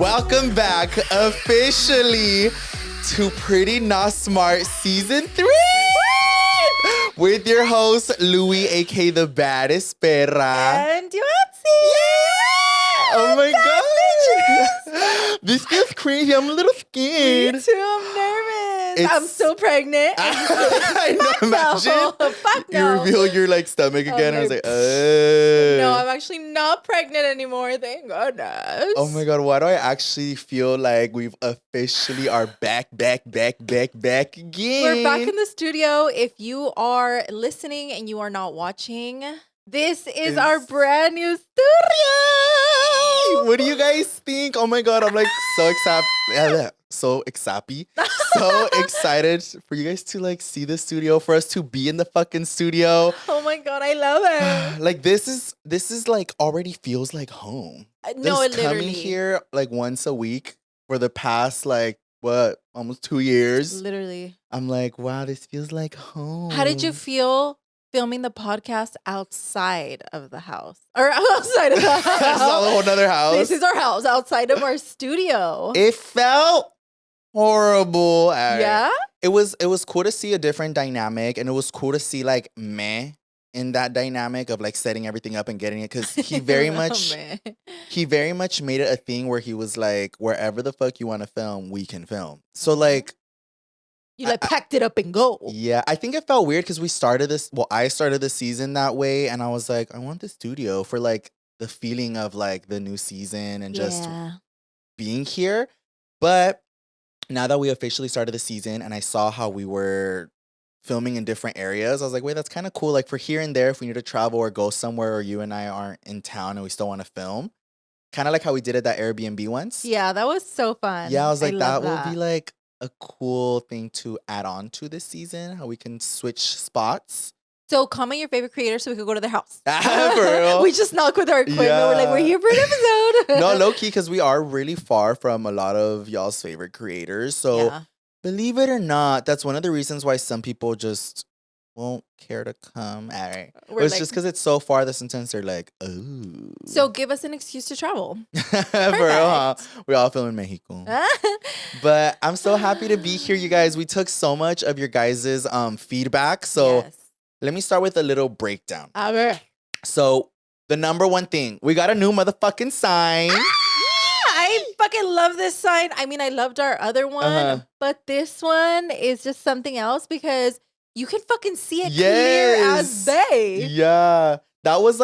Welcome back officially to Pretty Not Smart Season 3 with your host, Louie, a.k.a. the baddest perra. And Yoatzi! Yeah! Oh my God! This feels crazy. I'm a little scared. Me too, I'm nervous. I'm so pregnant. I know, imagine. Fuck You no. reveal your stomach again. I was like, No, I'm actually not pregnant anymore. Thank goodness. Oh my God, why do I actually feel like we've officially are back again? We're back in the studio. If you are listening and you are not watching, this is our brand new studio. What do you guys think? Oh my God, I'm so excited. So excited for you guys to see the studio, for us to be in the fucking studio. Oh my God, I love it. This is already feels like home. No, it literally. Coming here once a week for the past almost 2 years. Literally. I'm like, wow, this feels like home. How did you feel filming the podcast outside of the house? Or outside of the house? It's not a whole nother house. This is our house outside of our studio. It felt horrible. Yeah? It was cool to see a different dynamic, and it was cool to see meh in that dynamic of setting everything up and getting it, because he very much made it a thing where he was like, wherever the fuck you want to film, we can film. So you packed it up and go. Yeah, I think it felt weird because I started the season that way, and I was like, I want the studio for the feeling of the new season and just being here. But now that we officially started the season and I saw how we were filming in different areas, I was like, wait, that's kind of cool. For here and there, if we need to travel or go somewhere, or you and I aren't in town and we still want to film, kind of like how we did at that Airbnb once. Yeah, that was so fun. Yeah, I was like, that would be a cool thing to add on to this season, how we can switch spots. So comment your favorite creator so we could go to their house. For real? We just knock with our equipment. Yeah. We're like, we're here for an episode. No, low key, because we are really far from a lot of y'all's favorite creators. So believe it or not, that's one of the reasons why some people just won't care to come. All right. It's just because it's so far, the sentence they're like, oh. So give us an excuse to travel. For real, huh? We all film in Mexico. But I'm so happy to be here, you guys. We took so much of your guys' feedback. So let me start with a little breakdown. A ver. So the number one thing, we got a new motherfucking sign. I fucking love this sign. I mean, I loved our other one, but this one is just something else because you can fucking see it clear as day. Yeah. That was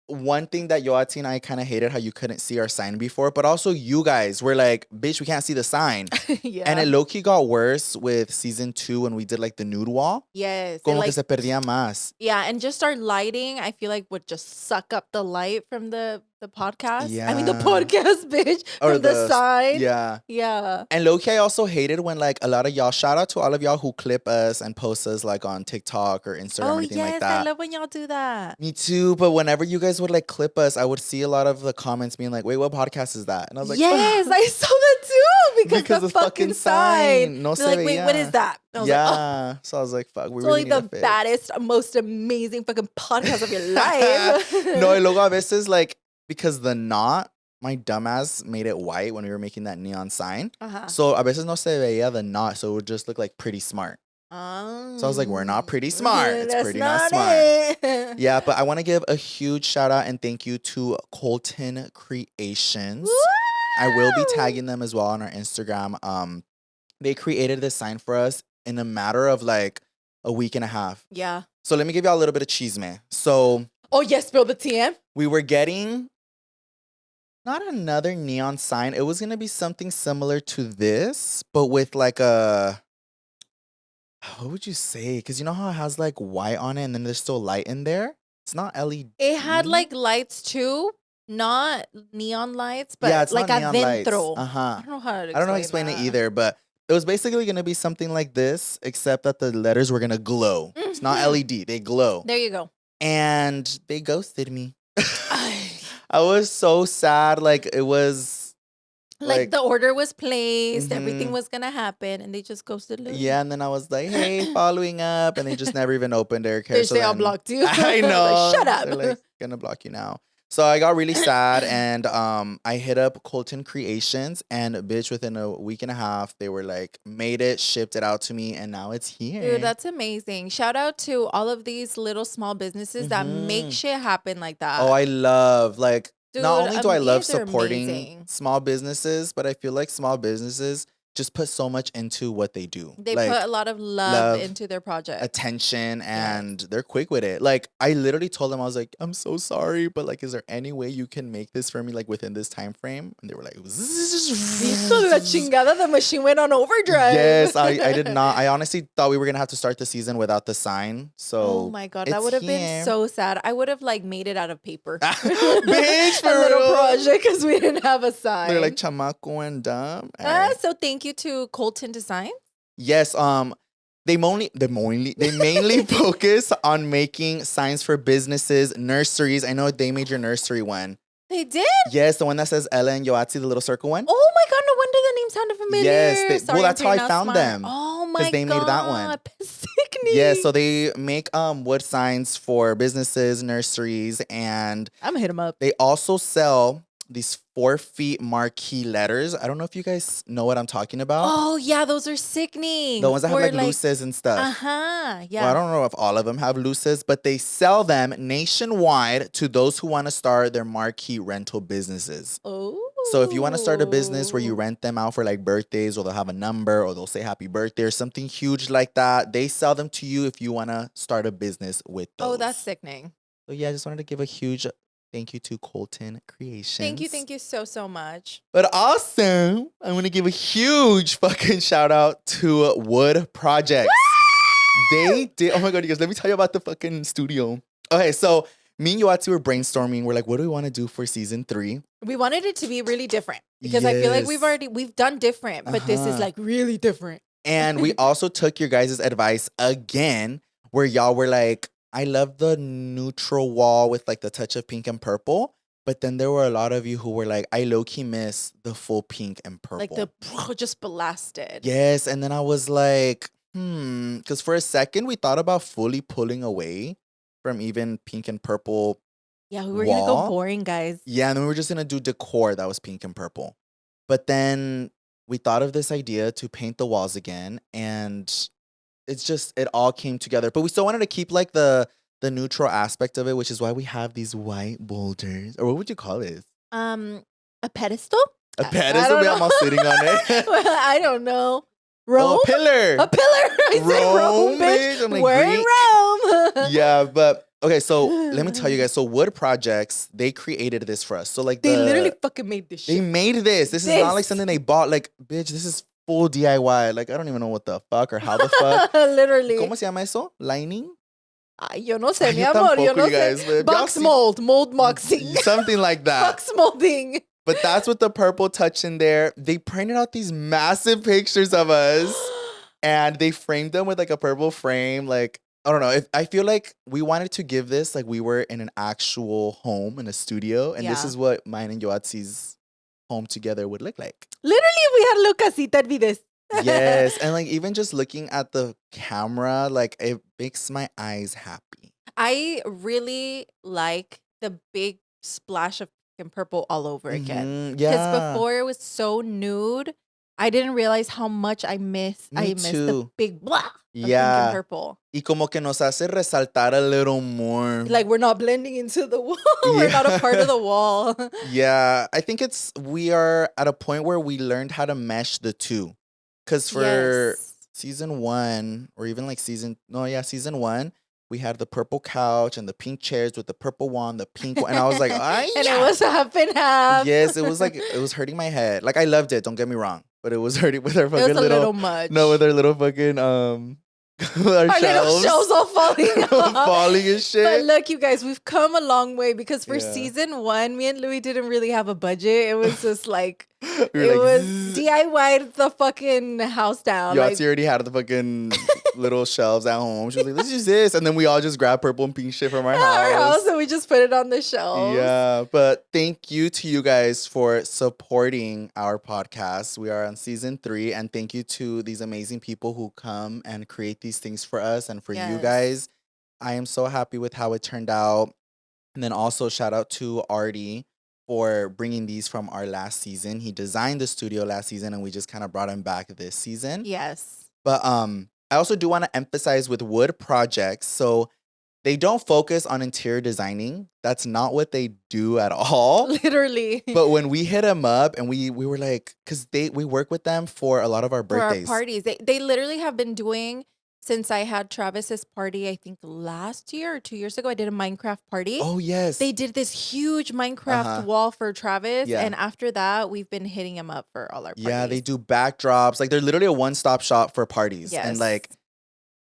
one thing that Yoatzi and I kind of hated, how you couldn't see our sign before, but also you guys were like, bitch, we can't see the sign. Yeah. And it low-key got worse with season 2 when we did the nude wall. Yes. Como que se perdía más. Yeah, and just our lighting, I feel would just suck up the light from the podcast. Yeah. I mean, the podcast, bitch. Or from the sign. Yeah. Yeah. And low-key, I also hated when a lot of y'all, shout out to all of y'all who clip us and post us on TikTok or Instagram or anything like that. I love when y'all do that. Me too, but whenever you guys would clip us, I would see a lot of the comments being like, wait, what podcast is that? And I was like, yes, I saw that too because the fucking sign. No They're wait, what is that? I was yeah. So I was like, fuck, we really need the baddest, most amazing fucking podcast of your life. No, y luego a veces because the knot, my dumbass made it white when we were making that neon sign. So a veces no se veía the knot, so it would just look Pretty Smart. So I was like, we're not pretty smart. It's Pretty Not Smart. Yeah, but I want to give a huge shout out and thank you to Colton Creations. Woo! I will be tagging them as well on our Instagram. They created this sign for us in a matter of a week and a half. Yeah. So let me give y'all a little bit of chisme. So. Oh, yes, spill the TM. We were getting not another neon sign. It was going to be something similar to this, but with a, what would you say? Because you know how it has white on it and then there's still light in there? It's not LED. It had lights too, not neon lights, but yeah, it's not neon adentro. Lights. I don't know how to explain I don't know how to explain it either, but it was basically going to be something like this, except that the letters were going to glow. It's not LED. They glow. There you go. And they ghosted me. I was so sad. It was the order was placed, everything was gonna happen, and they just ghosted Louie. Yeah, and then I was like, hey, following up, and they just never even opened their care. They say I blocked you. I know. Shut up. They're gonna block you now. So I got really sad, and I hit up Colton Creations, and bitch, within a week and a half, they were like, made it, shipped it out to me, and now it's here. Dude, that's amazing. Shout out to all of these little small businesses that make shit happen like that. Oh, I love, like, Dude, not only do I love these are supporting amazing. small businesses, but I feel like small businesses just put so much into what they do. They like, put a lot of love into their project. Attention, and they're quick with it. Like, I literally told them, I was like, I'm so sorry, but like, is there any way you can make this for me like within this time frame? And they were like, Hijo la chingada, the machine went on overdrive. Yes, I did not. I honestly thought we were gonna have to start the season without the sign. So oh my god, that would have been so sad. I would have like made it out of paper. Bitch, for a little real. project because we didn't have a sign. They're like chamaco and dumb. So thank you to Colton Design. Yes, they mainly focus on making signs for businesses, nurseries. I know they made your nursery one. They did? Yes, the one that says Ella and Yoatzi, the little circle one. Oh my god, no wonder the name sounded familiar. Yes, Sorry, well, that's how I found smart. them. Oh my god, because they made that one. Sickening. Yeah, so they make wood signs for businesses, nurseries, and I'm gonna hit them up. They also sell these 4 feet marquee letters. I don't know if you guys know what I'm talking about. Oh yeah, those are sickening. The ones that have like luces and stuff. Yeah. Well, I don't know if all of them have luces, but they sell them nationwide to those who want to start their marquee rental businesses. Oh. So if you want to start a business where you rent them out for like birthdays, or they'll have a number, or they'll say happy birthday or something huge like that, they sell them to you if you want to start a business with those. Oh, that's sickening. So yeah, I just wanted to give a huge thank you to Colton Creations. Thank you so much. But also, I want to give a huge fucking shout out to Wood Projects. They did, oh my god, you guys, let me tell you about the fucking studio. Okay, so me and Yoatzi were brainstorming. We're like, what do we want to do for season 3? We wanted it to be really different because I feel like we've done different, but this is like really different. And we also took your guys' advice again, where y'all were like, I love the neutral wall with like the touch of pink and purple. But then there were a lot of you who were like, I low-key miss the full pink and purple. Like the just blasted. Yes. And then I was like, because for a second we thought about fully pulling away from even pink and purple. Yeah, we were going to go boring, guys. Yeah, and then we were just going to do decor that was pink and purple. But then we thought of this idea to paint the walls again, and it's just, it all came together. But we still wanted to keep like the neutral aspect of it, which is why we have these white boulders. Or what would you call this? A pedestal? A pedestal? I'm sitting on it. Well, I don't know. Rome? Oh, a pillar. A pillar. I said Rome, bitch. I'm like, we're in Rome. Yeah, but okay, so let me tell you guys. So Wood Projects, they created this for us. So like they literally fucking made this shit. They made this. This is not like something they bought. Like, bitch, this is full DIY. Like, I don't even know what the fuck or how the fuck. Literally. ¿Cómo se llama eso? Lining? Ay, yo no sé, mi amor. Yo no sé. Box mold boxing. Something like that. Box molding. But that's with the purple touch in there. They printed out these massive pictures of us, and they framed them with like a purple frame. Like, I don't know. I feel like we wanted to give this like we were in an actual home in a studio, and this is what mine and Yoatzi's home together would look like. Literally, if we had a little casita, it'd be this. Yes, and like even just looking at the camera, like it makes my eyes happy. I really like the big splash of and purple all over again. Yeah. Because before it was so nude, I didn't realize how much I missed the big blah of pink and purple. Y como que nos hace resaltar a little more. Like we're not blending into the wall. We're not a part of the wall. Yeah. I think we are at a point where we learned how to mesh the two. Because for season 1, or even like season 1, we had the purple couch and the pink chairs with the purple wall and the pink one. And I was like, and it was half and half. Yes, it was like, it was hurting my head. Like, I loved it, don't get me wrong. But it was hurting with our fucking it was a little much. No, with our little fucking, our little shelves all falling off. Falling and shit. But look, you guys, we've come a long way because for season 1, me and Louie didn't really have a budget. It was just like, it was DIY'd the fucking house down. Yoatzi already had the fucking little shelves at home. She was like, let's use this. And then we all just grabbed purple and pink shit from our house. And we just put it on the shelves. Yeah. But thank you to you guys for supporting our podcast. We are on season 3. And thank you to these amazing people who come and create these things for us and for you guys. I am so happy with how it turned out. And then also shout out to Artie for bringing these from our last season. He designed the studio last season and we just kind of brought him back this season. Yes. But I also do want to emphasize with wood projects. So they don't focus on interior designing. That's not what they do at all. Literally. But when we hit them up and we were like, because we work with them for a lot of our birthdays. For our parties. They literally have been doing, since I had Travis's party, I think last year or 2 years ago, I did a Minecraft party. Oh, yes. They did this huge Minecraft wall for Travis. Yeah. And after that, we've been hitting him up for all our parties. Yeah, they do backdrops. Like, they're literally a one-stop shop for parties. Yes. And, like,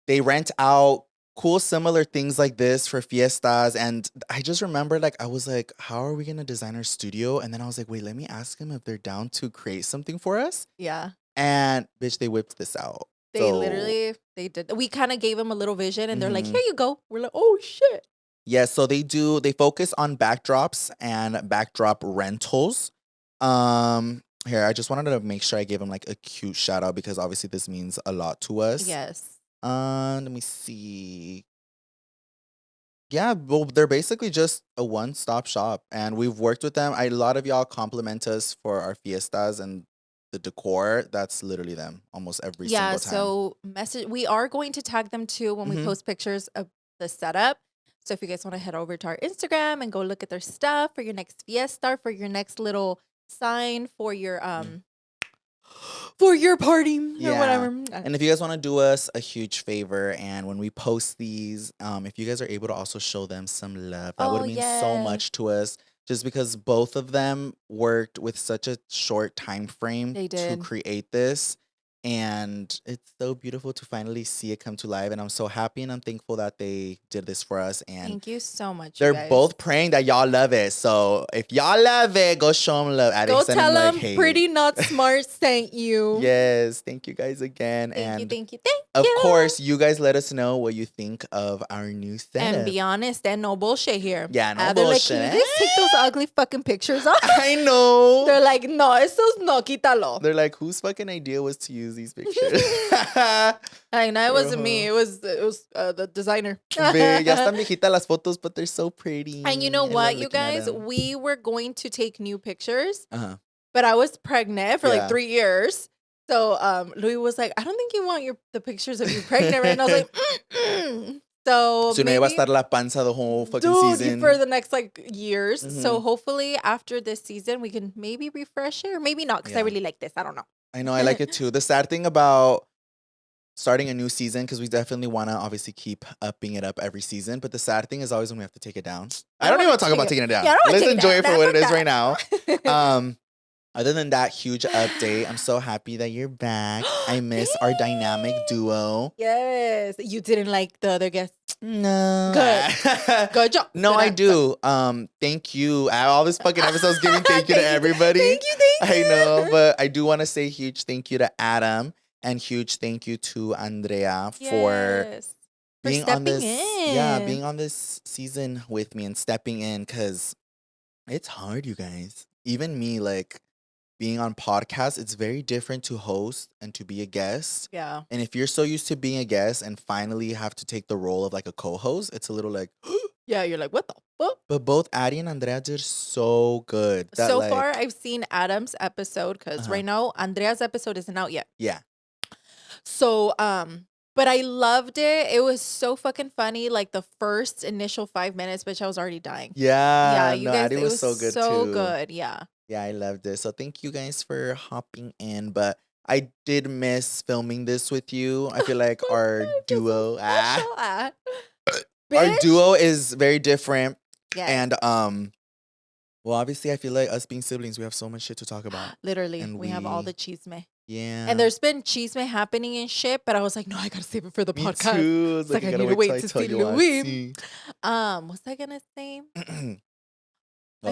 they rent out cool similar things like this for fiestas. And I just remember, like, I was like, how are we going to design our studio? And then I was like, wait, let me ask them if they're down to create something for us. Yeah. And, bitch, they whipped this out. They did. We kind of gave them a little vision and they're like, here you go. We're like, oh, shit. Yeah, so they focus on backdrops and backdrop rentals. Here, I just wanted to make sure I gave them like a cute shout out because obviously this means a lot to us. Yes. Let me see. Yeah, well, they're basically just a one-stop shop, and we've worked with them. A lot of y'all compliment us for our fiestas and the decor. That's literally them almost every single time. Yeah, so we are going to tag them too when we post pictures of the setup. So if you guys want to head over to our Instagram and go look at their stuff for your next fiesta, for your next little sign for your party or whatever. And if you guys want to do us a huge favor, and when we post these, if you guys are able to also show them some love, that would mean so much to us. Just because both of them worked with such a short time frame to create this. And it's so beautiful to finally see it come to life. And I'm so happy and I'm thankful that they did this for us. And thank you so much. They're both praying that y'all love it. So if y'all love it, go show them love. Go tell them like, hey. Pretty Not Smart sent you. Yes. Thank you guys again. Thank you. Of course, you guys let us know what you think of our new setup. And be honest, and no bullshit here. Yeah, no bullshit. Like, can you just take those ugly fucking pictures off? I know. They're like, no, esos no, quítalo. They're like, whose fucking idea was to use these pictures? I know it wasn't me. It was the designer. Ya están viejitas las fotos, but they're so pretty. And you know what, you guys? We were going to take new pictures, but I was pregnant for like 3 years. So Louis was like, I don't think you want the pictures of you pregnant, right? And I was like, So no iba a estar la panza the whole fucking season. For the next like years. So hopefully after this season, we can maybe refresh it or maybe not because I really like this. I don't know. I know, I like it too. The sad thing about starting a new season, because we definitely want to obviously keep upping it up every season, but the sad thing is always when we have to take it down. I don't even want to talk about taking it down. Yeah, let's enjoy it for what it is right now. Other than that huge update, I'm so happy that you're back. I miss our dynamic duo. Yes. You didn't like the other guests? No. Good job. No, I do. Thank you. All this fucking episodes giving thank you to everybody. Thank you. I know, but I do want to say huge thank you to Adam and huge thank you to Andrea for being on this. Yeah, being on this season with me and stepping in, because it's hard, you guys. Even me, like, being on podcasts, it's very different to host and to be a guest. Yeah. And if you're so used to being a guest and finally have to take the role of like a co-host, it's a little like, yeah, you're like, what the fuck? But both Addie and Andrea did so good. So far, I've seen Adam's episode because right now, Andrea's episode isn't out yet. Yeah. So, but I loved it. It was so fucking funny. Like the first initial 5 minutes, bitch, I was already dying. Yeah. You guys, Addie was so good too. So good. Yeah. Yeah, I loved it. So thank you guys for hopping in. But I did miss filming this with you. I feel like our duo, our duo is very different. Yeah. And well, obviously, I feel like us being siblings, we have so much shit to talk about. Literally, and we have all the chisme. Yeah. And there's been chisme happening and shit, but I was like, no, I gotta save it for the podcast. Me too. It's like I need to wait to see Louis. What's I gonna say? I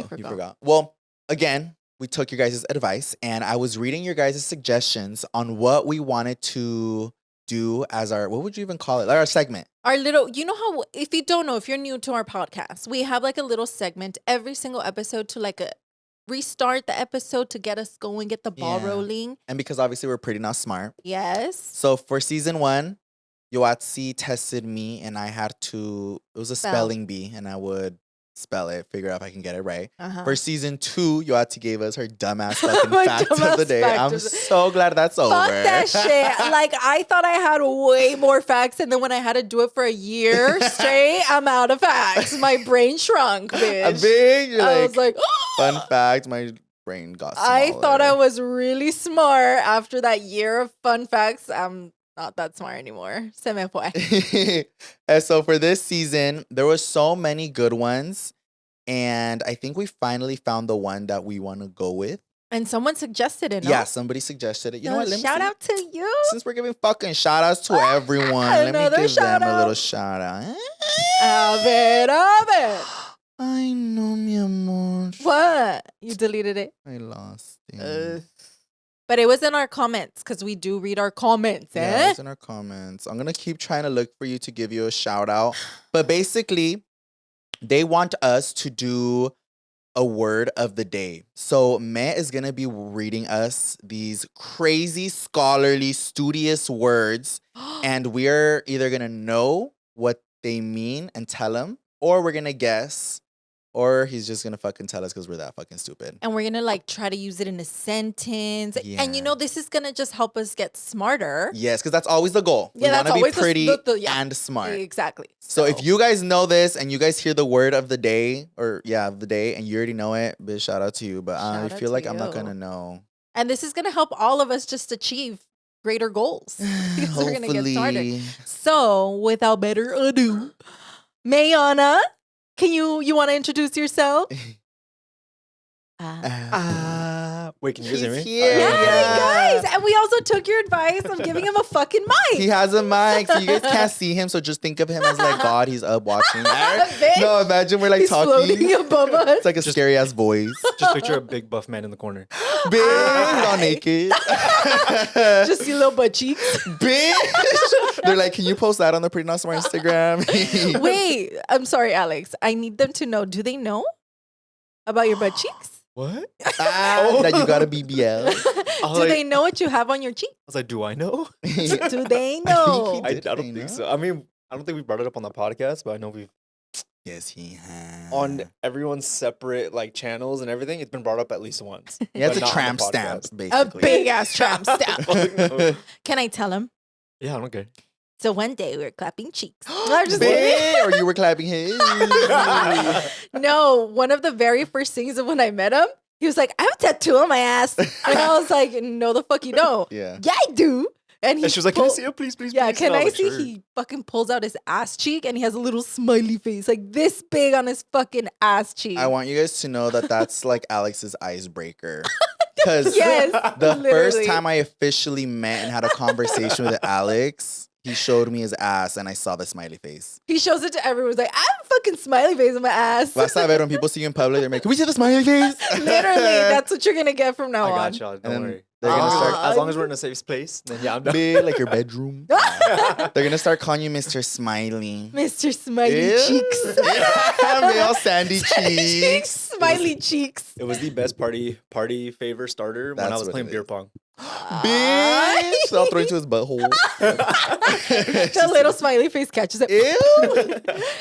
forgot. You forgot. Well, again, we took your guys' advice, and I was reading your guys' suggestions on what we wanted to do as our, what would you even call it? Like our segment. Our little, you know how, if you don't know, if you're new to our podcast, we have like a little segment every single episode to like restart the episode to get us going, get the ball rolling. And because obviously we're pretty not smart. Yes. So for season 1, Yoatzi tested me and I had to, it was a spelling bee, and I would spell it, figure out if I can get it right. Uh-huh. For season 2, Yoatzi gave us her dumbass fucking fact of the day. I'm so glad that's over. Fuck that shit. Like, I thought I had way more facts, and then when I had to do it for a year straight, I'm out of facts. My brain shrunk, bitch. I was like, fun fact, my brain got smaller. I thought I was really smart after that year of fun facts. I'm not that smart anymore. Se me fue. And so for this season, there was so many good ones. And I think we finally found the one that we want to go with. And someone suggested it, no? Yeah, somebody suggested it. You know what? Shout out to you. Since we're giving fucking shout outs to everyone, let me give them a little shout out. A ver. I know, mi amor. What? You deleted it? I lost it. But it was in our comments, because we do read our comments, Yeah, it's in our comments. I'm going to keep trying to look for you to give you a shout out. But basically, they want us to do a word of the day. So Matt is going to be reading us these crazy, scholarly, studious words. And we're either going to know what they mean and tell them, or we're going to guess. Or he's just going to fucking tell us because we're that fucking stupid. And we're going to like try to use it in a sentence. Yeah. And you know, this is going to just help us get smarter. Yes, because that's always the goal. Yeah, we want to be pretty and smart. Exactly. So if you guys know this and you guys hear the word of the day, of the day, and you already know it, bitch, shout out to you. But I feel like I'm not going to know. And this is going to help all of us just achieve greater goals. Because we're going to get started. So without better ado, Mayana, can you want to introduce yourself? Wait, can you guys hear me? Yeah, guys. And we also took your advice of giving him a fucking mic. He has a mic, so you guys can't see him. So just think of him as like God. He's up watching. No, imagine we're like he's talking. Floating above us. It's like a scary ass voice. Just picture a big buff man in the corner. Big, all naked. Just see little butt cheeks. Bitch. They're like, can you post that on the Pretty Not Smart Instagram? Wait, I'm sorry, Alex. I need them to know. Do they know about your butt cheeks? What? That you got a BBL. Do they know what you have on your cheek? I was like, do I know? Do they know? I don't think so. I mean, I don't think we brought it up on the podcast, but I know we've. Yes, he has. On everyone's separate like channels and everything, it's been brought up at least once. Yeah, it's a tramp stamp, basically. A big ass tramp stamp. No. Can I tell him? Yeah, I don't care. So one day we were clapping cheeks. I'm just kidding. Or you were clapping his. No, one of the very first things of when I met him, he was like, I have a tattoo on my ass. And I was like, no, the fuck you don't. Yeah, I do. And she was like, can I see it? Please, please, yeah, please. can I like, see? Sure. He fucking pulls out his ass cheek and he has a little smiley face, like this big on his fucking ass cheek. I want you guys to know that that's like Alex's icebreaker. Because the first time I officially met and had a conversation with Alex, he showed me his ass and I saw the smiley face. He shows it to everyone. He's like, I have a fucking smiley face on my ass. Vas a ver when people see you in public, they're like, can we see the smiley face? Literally, that's what you're going to get from now on. I got y'all. Don't worry. They're gonna start, as long as we're in a safe place, then yeah, I'm done. Like your bedroom. They're going to start calling you Mr. Smiley. Mr. Smiley Cheeks. Yeah, all sandy cheeks. Smiley cheeks. It was the best party favor starter when I was playing beer pong. Bitch! I'll throw it into his butthole. The little smiley face catches it. Ew.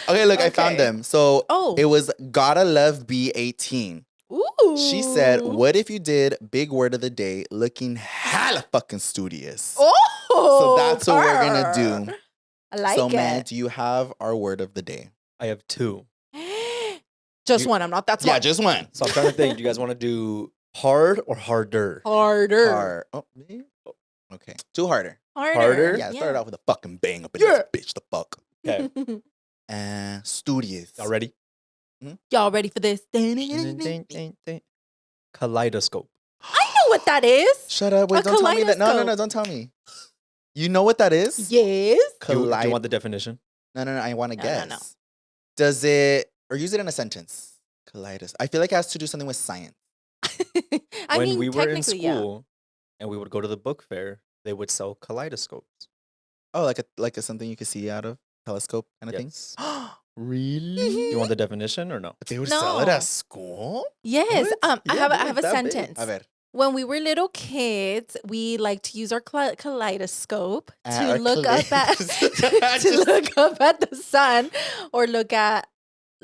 Okay, look, I found them. So it was Gotta Love B18. Ooh. She said, what if you did big word of the day looking hella fucking studious? Oh, so that's what we're going to do. I like so, it. man, do you have our word of the day? I have two. Just one. I'm not that smart. Yeah, just one. So I'm trying to think. Do you guys want to do hard or harder? Harder. Oh, me? Okay. Do harder. Harder? Yeah, start off with a fucking bang up in this bitch. The fuck. Okay. Studious. Y'all ready? Y'all ready for this? Kaleidoscope. I know what that is. Shut up. Wait, don't tell me that. No, don't tell me. You know what that is? Yes. Do you want the definition? No. I want to guess. No. Does it, or use it in a sentence? Kaleidoscope. I feel like it has to do something with science. When we were in school and we would go to the book fair, they would sell kaleidoscopes. Oh, like a something you could see out of telescope kind of thing? Really? You want the definition or no? They would sell it at school? Yes. What? I have a sentence. A ver. When we were little kids, we liked to use our kaleidoscope to look up at to look up at the sun or look at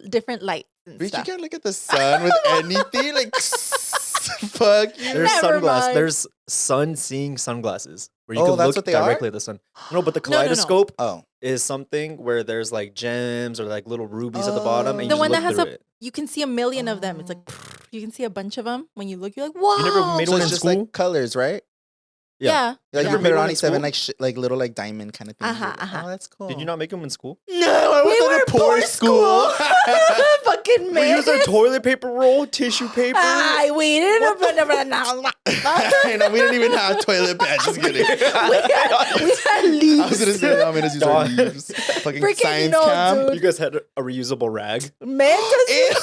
different lights and Bitch, stuff. you can't look at the sun with anything. Like, fuck you. There's Never sunglasses. mind. There's sun-seeing sunglasses where you Oh, can that's look what they directly are? at the sun. No, but the No, no, no. kaleidoscope Oh. is something where there's like gems or like little rubies at the bottom, and you The just one look that has through it. you can see a million of them. It's like, you can see a bunch of them. When you look, you're like, wow. You never made So one it's in just school? like colors, right? Yeah. Like You you ever put made it one on in each seven, school? like little like diamond kind of thing. Uh-huh. Oh, that's cool. Did you not make them in school? No, I was We at were a poor school. Fucking We man. used our toilet paper roll, tissue paper. We didn't. I know, we didn't even have toilet pads. Just kidding. we had leaves. I was gonna say, I'm gonna use our leaves. Fucking Freaking science no, camp. dude. You guys had a reusable rag. Man does this.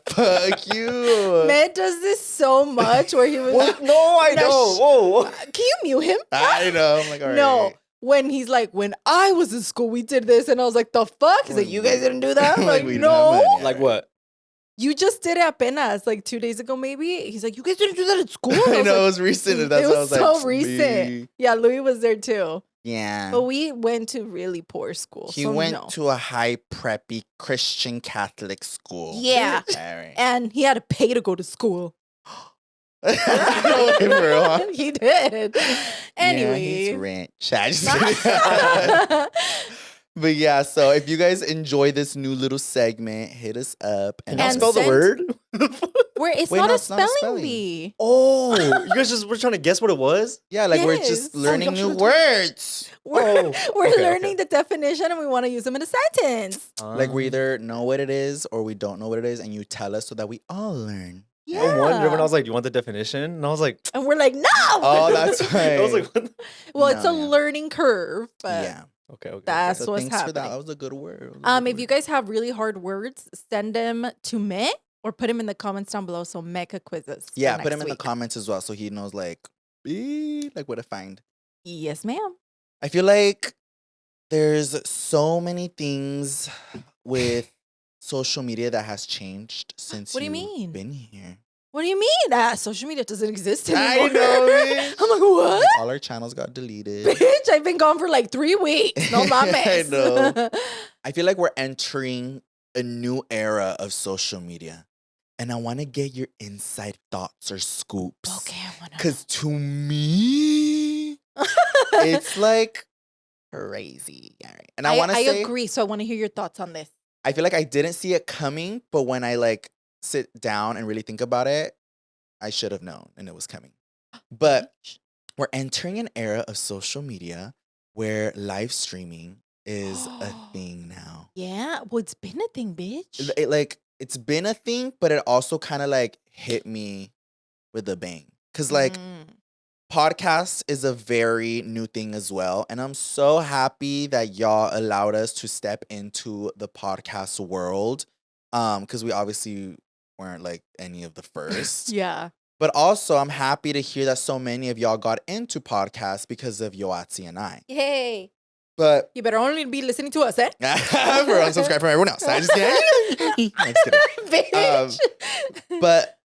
Fuck you. Man does this so much where he was. What? No, I No, don't. Whoa. Can you mute him? I know. I'm like, all right. No. When he's like, when I was in school, we did this, and I was like, the fuck? He's like, you guys didn't do that? I'm like, we didn't have no. money. Like what? You just did it at Penas like 2 days ago, maybe. He's like, you guys didn't do that at school? I was know, like, it was recent. That's it what I was was so like, recent. "Me." Yeah, Louis was there too. Yeah. But we went to really poor school. He so went no. to a high preppy Christian Catholic school. Yeah. All right. And he had to pay to go to school. For real, huh? He did. Yeah, Anyway. he's rich. I just kidding. But yeah, so if you guys enjoy this new little segment, hit us up. Can And I spell the send- word? It's Wait, not no, a it's not a spelling spelling. bee. Oh, you guys just were trying to guess what it was? Yeah, like we're Yes. just Oh, learning y'all new should've words. We're okay, learning okay. the definition and we want to use them in a sentence. Like we either know what it is or we don't know what it is, and you tell us so that we all learn. Yeah. I wonder when I was like, do you want the definition? And I was like, And we're like, no. Oh, that's right. I was like, what the? Well, it's a No, yeah. learning curve, but Yeah. Okay. That's So what's thanks for that. happening. That was a good word. It was a good if you word. guys have really hard words, send them to me or put them in the comments down below so Meg could quiz us. for Yeah, put next him in the week. comments as well so he knows like what to find. Yes, ma'am. I feel like there's so many things with social media that has changed since What do you you've mean? been here. What do you mean? That social media doesn't exist anymore. I know, bitch. I'm like, what? All our channels got deleted. Bitch, I've been gone for like 3 weeks. No mames. I know. I feel like we're entering a new era of social media. And I want to get your inside thoughts or scoops. Okay, I want to. Because to me, it's like crazy. All right. And I want to say, agree. So I want to hear your thoughts on this. I feel like I didn't see it coming, but when I like sit down and really think about it, I should have known and it was coming. But we're entering an era of social media where live streaming is a thing now. Yeah. Well, it's been a thing, bitch. It's been a thing, but it also kind of like hit me with a bang. Cause like podcast is a very new thing as well. And I'm so happy that y'all allowed us to step into the podcast world. Cause we obviously weren't like any of the first. Yeah. But also I'm happy to hear that so many of y'all got into podcasts because of Yoatzi and I. Yay. But You better only be listening to us, eh? we're unsubscribed from everyone else. I just kidding. I'm just kidding. Bitch. But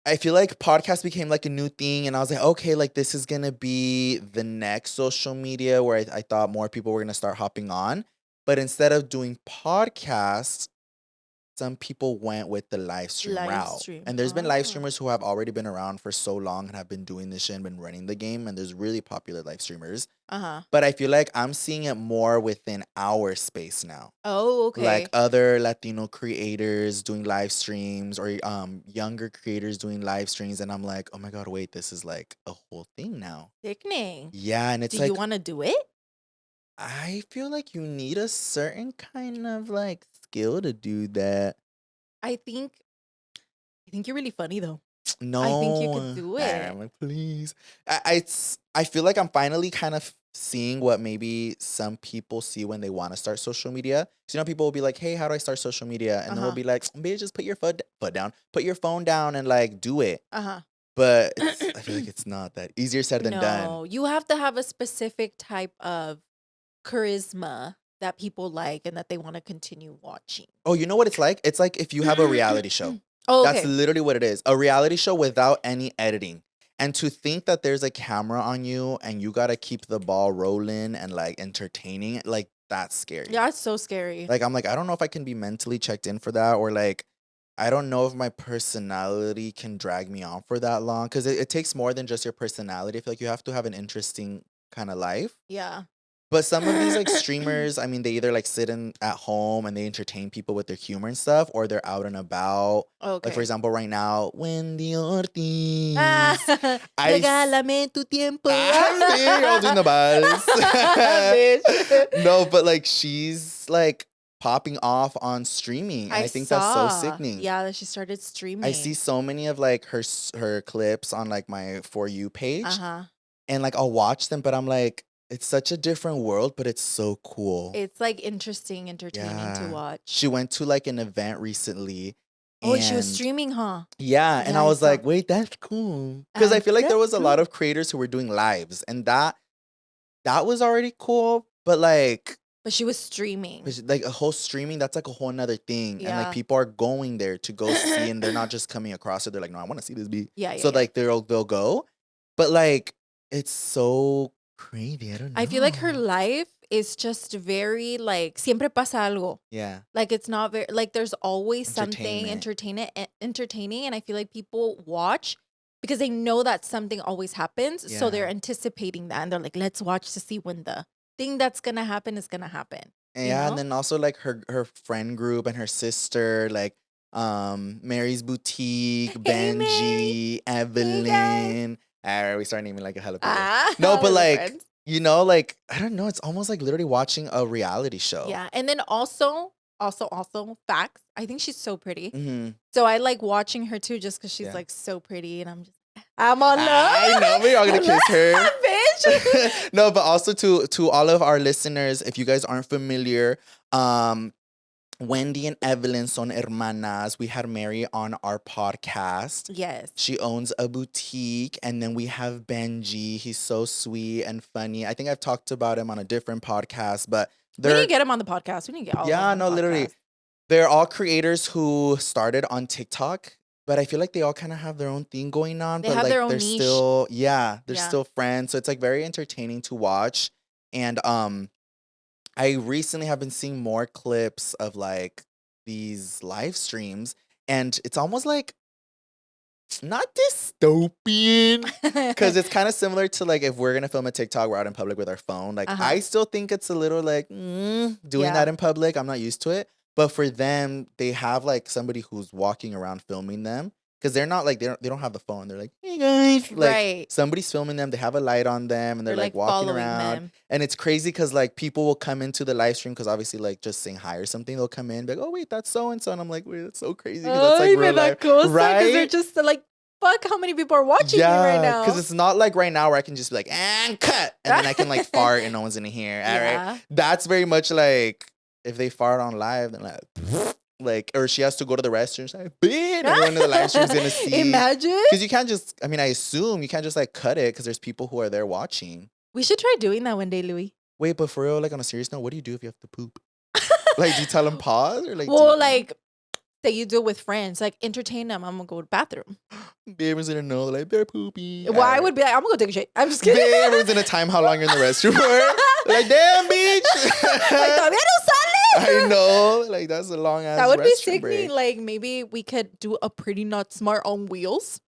I feel like podcast became like a new thing, and I was like, okay, like this is gonna be the next social media where I thought more people were gonna start hopping on. But instead of doing podcasts, some people went with the live stream route. And there's been live streamers who have already been around for so long and have been doing this shit and been running the game, and there's really popular live streamers. But I feel like I'm seeing it more within our space now. Oh, okay. Like other Latino creators doing live streams or younger creators doing live streams. And I'm like, oh my God, wait, this is like a whole thing now. Sickening. Yeah. And it's Do like, you want to do it? I feel like you need a certain kind of like skill to do that. I think you're really funny though. No. I think you could do it. I'm like, please. I feel like I'm finally kind of seeing what maybe some people see when they want to start social media. So, you know, people will be like, hey, how do I start social media? And then we'll be like, bitch, just put your foot down, put your phone down and like do it. But I feel like it's not that easier said than done. No, you have to have a specific type of charisma that people like and that they want to continue watching. Oh, you know what it's like? It's like if you have a reality show. Oh, okay. That's literally what it is. A reality show without any editing. And to think that there's a camera on you and you got to keep the ball rolling and like entertaining, like that's scary. Yeah, it's so scary. Like, I'm like, I don't know if I can be mentally checked in for that, or like, I don't know if my personality can drag me on for that long, because it takes more than just your personality. I feel like you have to have an interesting kind of life. Yeah. But some of these like streamers, I mean, they either like sit in at home and they entertain people with their humor and stuff, or they're out and about. Okay. Like, for example, right now, Wendy Ortiz. Regálame tu tiempo. I was in the bus. No, but like she's like popping off on streaming, and I think that's so sickening. Yeah, that she started streaming. I see so many of like her clips on like my For You page, and like I'll watch them, but I'm like, it's such a different world, but it's so cool. It's like interesting, entertaining to watch. She went to like an event recently. Oh, she was streaming, huh? Yeah, and I was like, wait, that's cool. Because I feel like there was a lot of creators who were doing lives, and that was already cool, but like... But she was streaming. Like a whole streaming, that's like a whole nother thing. And like people are going there to go see, and they're not just coming across it. They're like, no, I want to see this beat. So like they'll go. But like, it's so crazy. I don't know. I feel like her life is just very like siempre pasa algo. Yeah. Like it's not very like there's always something entertaining, and I feel like people watch because they know that something always happens, so they're anticipating that, and they're like, let's watch to see when the thing that's gonna happen is gonna happen. Yeah, and then also like her friend group and her sister, like Mary's Boutique, Benji, Evelyn. Alright, we start naming like a hell of people. No, but like friends. You know, like I don't know, it's almost like literally watching a reality show. Yeah, and then also facts. I think she's so pretty. So I like watching her too, just because she's like so pretty, and I'm on love. I know we're all gonna kiss her. Bitch. No, but also to all of our listeners, if you guys aren't familiar, Wendy and Evelyn son hermanas. We had Mary on our podcast. Yes. She owns a boutique. And then we have Benji. He's so sweet and funny. I think I've talked about him on a different podcast, but we need to get him on the podcast. We need to get all of them on the podcast. Literally. They're all creators who started on TikTok, but I feel like they all kind of have their own thing going on. They but have like their own they're niche. They're still friends. So it's like very entertaining to watch. And I recently have been seeing more clips of like these live streams, and it's almost like not dystopian, because it's kind of similar to like if we're gonna film a TikTok, we're out in public with our phone. Like I still think it's a little like doing that in public. I'm not used to it, but for them, they have like somebody who's walking around filming them. Because they're not like, they don't have the phone. They're like, hey guys. Like, somebody's filming them. They have a light on them. And they're like walking around. Them. And it's crazy because like people will come into the live stream because obviously like just saying hi or something. They'll come in, be like, oh wait, that's so-and-so. And I'm like, wait, that's so crazy. That's like real life. Right? Because they're just like, fuck how many people are watching me right now. Because it's not like right now where I can just be like, and cut. And then I can like fart and no one's going to hear. All right. That's very much like if they fart on live, then like, or she has to go to the restroom. Like, bitch, everyone in the live stream's gonna see. Imagine. Because you can't just, I mean, I assume you can't just like cut it because there's people who are there watching. We should try doing that one day, Louie. Wait, but for real, like on a serious note, what do you do if you have to poop? Like, do you tell them pause or like? Well, like, that you do it with friends, like entertain them. I'm gonna go to the bathroom. Everyone's gonna know, like they're poopy. Well, I would be like, I'm gonna go take a shit. I'm just kidding. Everyone's gonna time how long you're in the restroom for. Like, damn, bitch. Like, todavía no sale. I know, like that's a long ass. That would be sickening. Break. Like maybe we could do a Pretty Not Smart on wheels,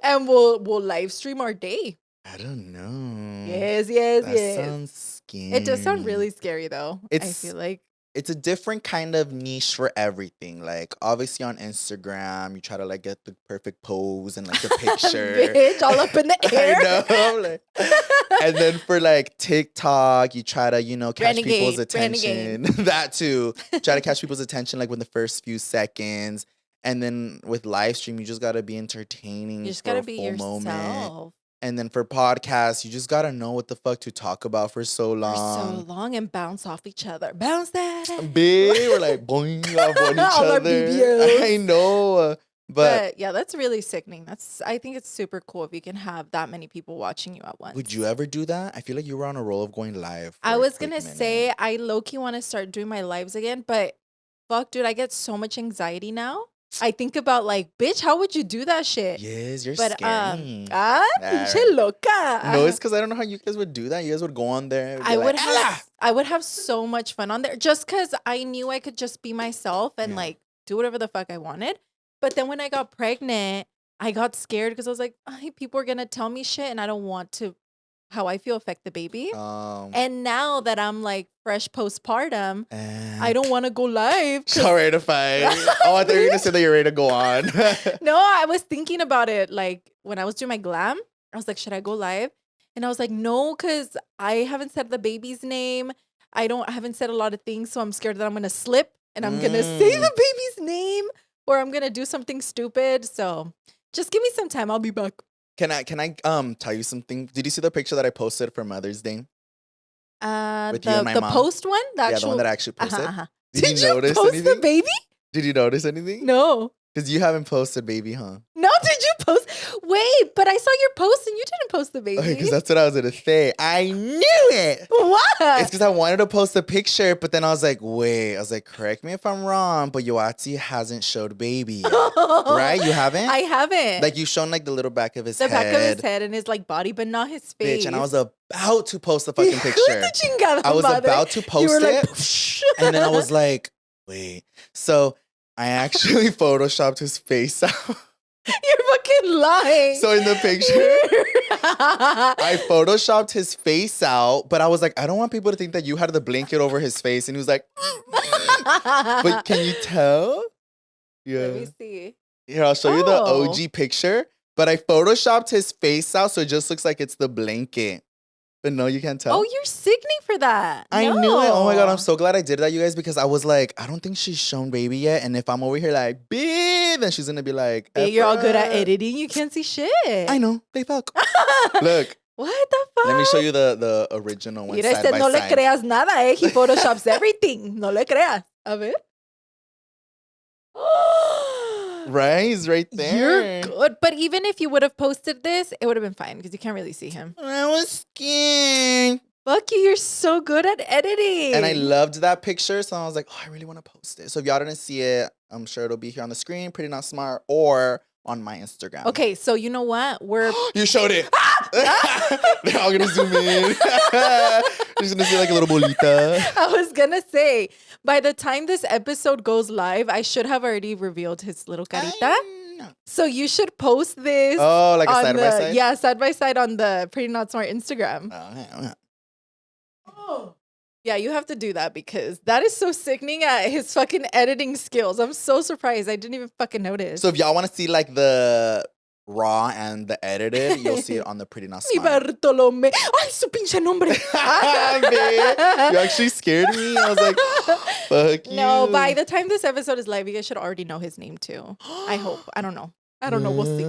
and we'll live stream our day. I don't know. Yes. That sounds scary. It does sound really scary though. I feel like it's a different kind of niche for everything. Like obviously on Instagram, you try to like get the perfect pose and like the picture. Bitch, all up in the air. I know. Like, and then for like TikTok, you try to, you know, catch people's attention. That too. Try to catch people's attention like with the first few seconds. And then with live stream, you just gotta be entertaining. You just gotta be yourself. Moment. And then for podcasts, you just gotta know what the fuck to talk about for so long. And bounce off each other. Bounce that. Big, we're like boing off on each other. I know. But yeah, that's really sickening. I think it's super cool if you can have that many people watching you at once. Would you ever do that? I feel like you were on a roll of going live. I was gonna say I low-key want to start doing my lives again, but fuck, dude, I get so much anxiety now. I think about like, bitch, how would you do that shit? Yes, you're But scary. pinche loca. No, it's because I don't know how you guys would do that. You guys would go on there. I would have so much fun on there just because I knew I could just be myself and like do whatever the fuck I wanted. But then when I got pregnant, I got scared because I was like, people are gonna tell me shit, and I don't want to how I feel affect the baby. And now that I'm like fresh postpartum, I don't want to go live. So ready to fight. Oh, I thought you were gonna say that you're ready to go on. No, I was thinking about it. Like when I was doing my glam, I was like, should I go live? And I was like, no, because I haven't said the baby's name. I haven't said a lot of things, so I'm scared that I'm gonna slip and I'm gonna say the baby's name or I'm gonna do something stupid. So just give me some time. I'll be back. Can I tell you something? Did you see the picture that I posted for Mother's Day? With you and my mom? Post one? The one that I actually posted. Did you notice post anything? The baby? Did you notice anything? No. Because you haven't posted baby, huh? No, did you post? Wait, but I saw your post and you didn't post the baby. Okay, because that's what I was going to say. I knew it. What? It's because I wanted to post a picture, but then I was like, wait. I was like, correct me if I'm wrong, but Yoatzi hasn't showed baby yet. Right? You haven't? I haven't. Like, you've shown, like, the little back of his head. The back of his head and his, like, body, but not his face. Bitch, and I was about to post the fucking picture. I was about to post it. And then I was like, wait. So I actually photoshopped his face out. You're fucking lying. So in the picture, I photoshopped his face out, but I was like, I don't want people to think that you had the blanket over his face. And he was like, but can you tell? Yeah. Let me see. Here, I'll show you the OG picture. But I photoshopped his face out, so it just looks like it's the blanket. But no, you can't tell. Oh, you're sickening for that. I knew it. Oh my God, I'm so glad I did that, you guys, because I was like, I don't think she's shown baby yet. And if I'm over here like, babe, then she's going to be like, you're all good at editing. You can't see shit. I know. They fuck. Look. What the fuck? Let me show you the original one. Mira, side by no side. le creas nada, eh? He photoshops everything. No le creas. A ver. Right? He's right there. You're good. But even if you would have posted this, it would have been fine because you can't really see him. I was scared. Fuck you. You're so good at editing. And I loved that picture. So I was like, I really want to post it. So if y'all didn't see it, I'm sure it'll be here on the screen, Pretty Not Smart, or on my Instagram. Okay, so you know what? You showed it. They're all gonna zoom in. Just gonna see like a little bolita. I was gonna say, by the time this episode goes live, I should have already revealed his little carita. So you should post this. Oh, like a side by side? Yeah, side by side on the Pretty Not Smart Instagram. Oh. Yeah, you have to do that because that is so sickening at his fucking editing skills. I'm so surprised. I didn't even fucking notice. So if y'all want to see like the raw and the edited, you'll see it on the Pretty Not Smart. Mi Bartolome. Ay, su pinche nombre. You actually scared me. I was like, fuck you. No, by the time this episode is live, you guys should already know his name too. I hope. I don't know. We'll see.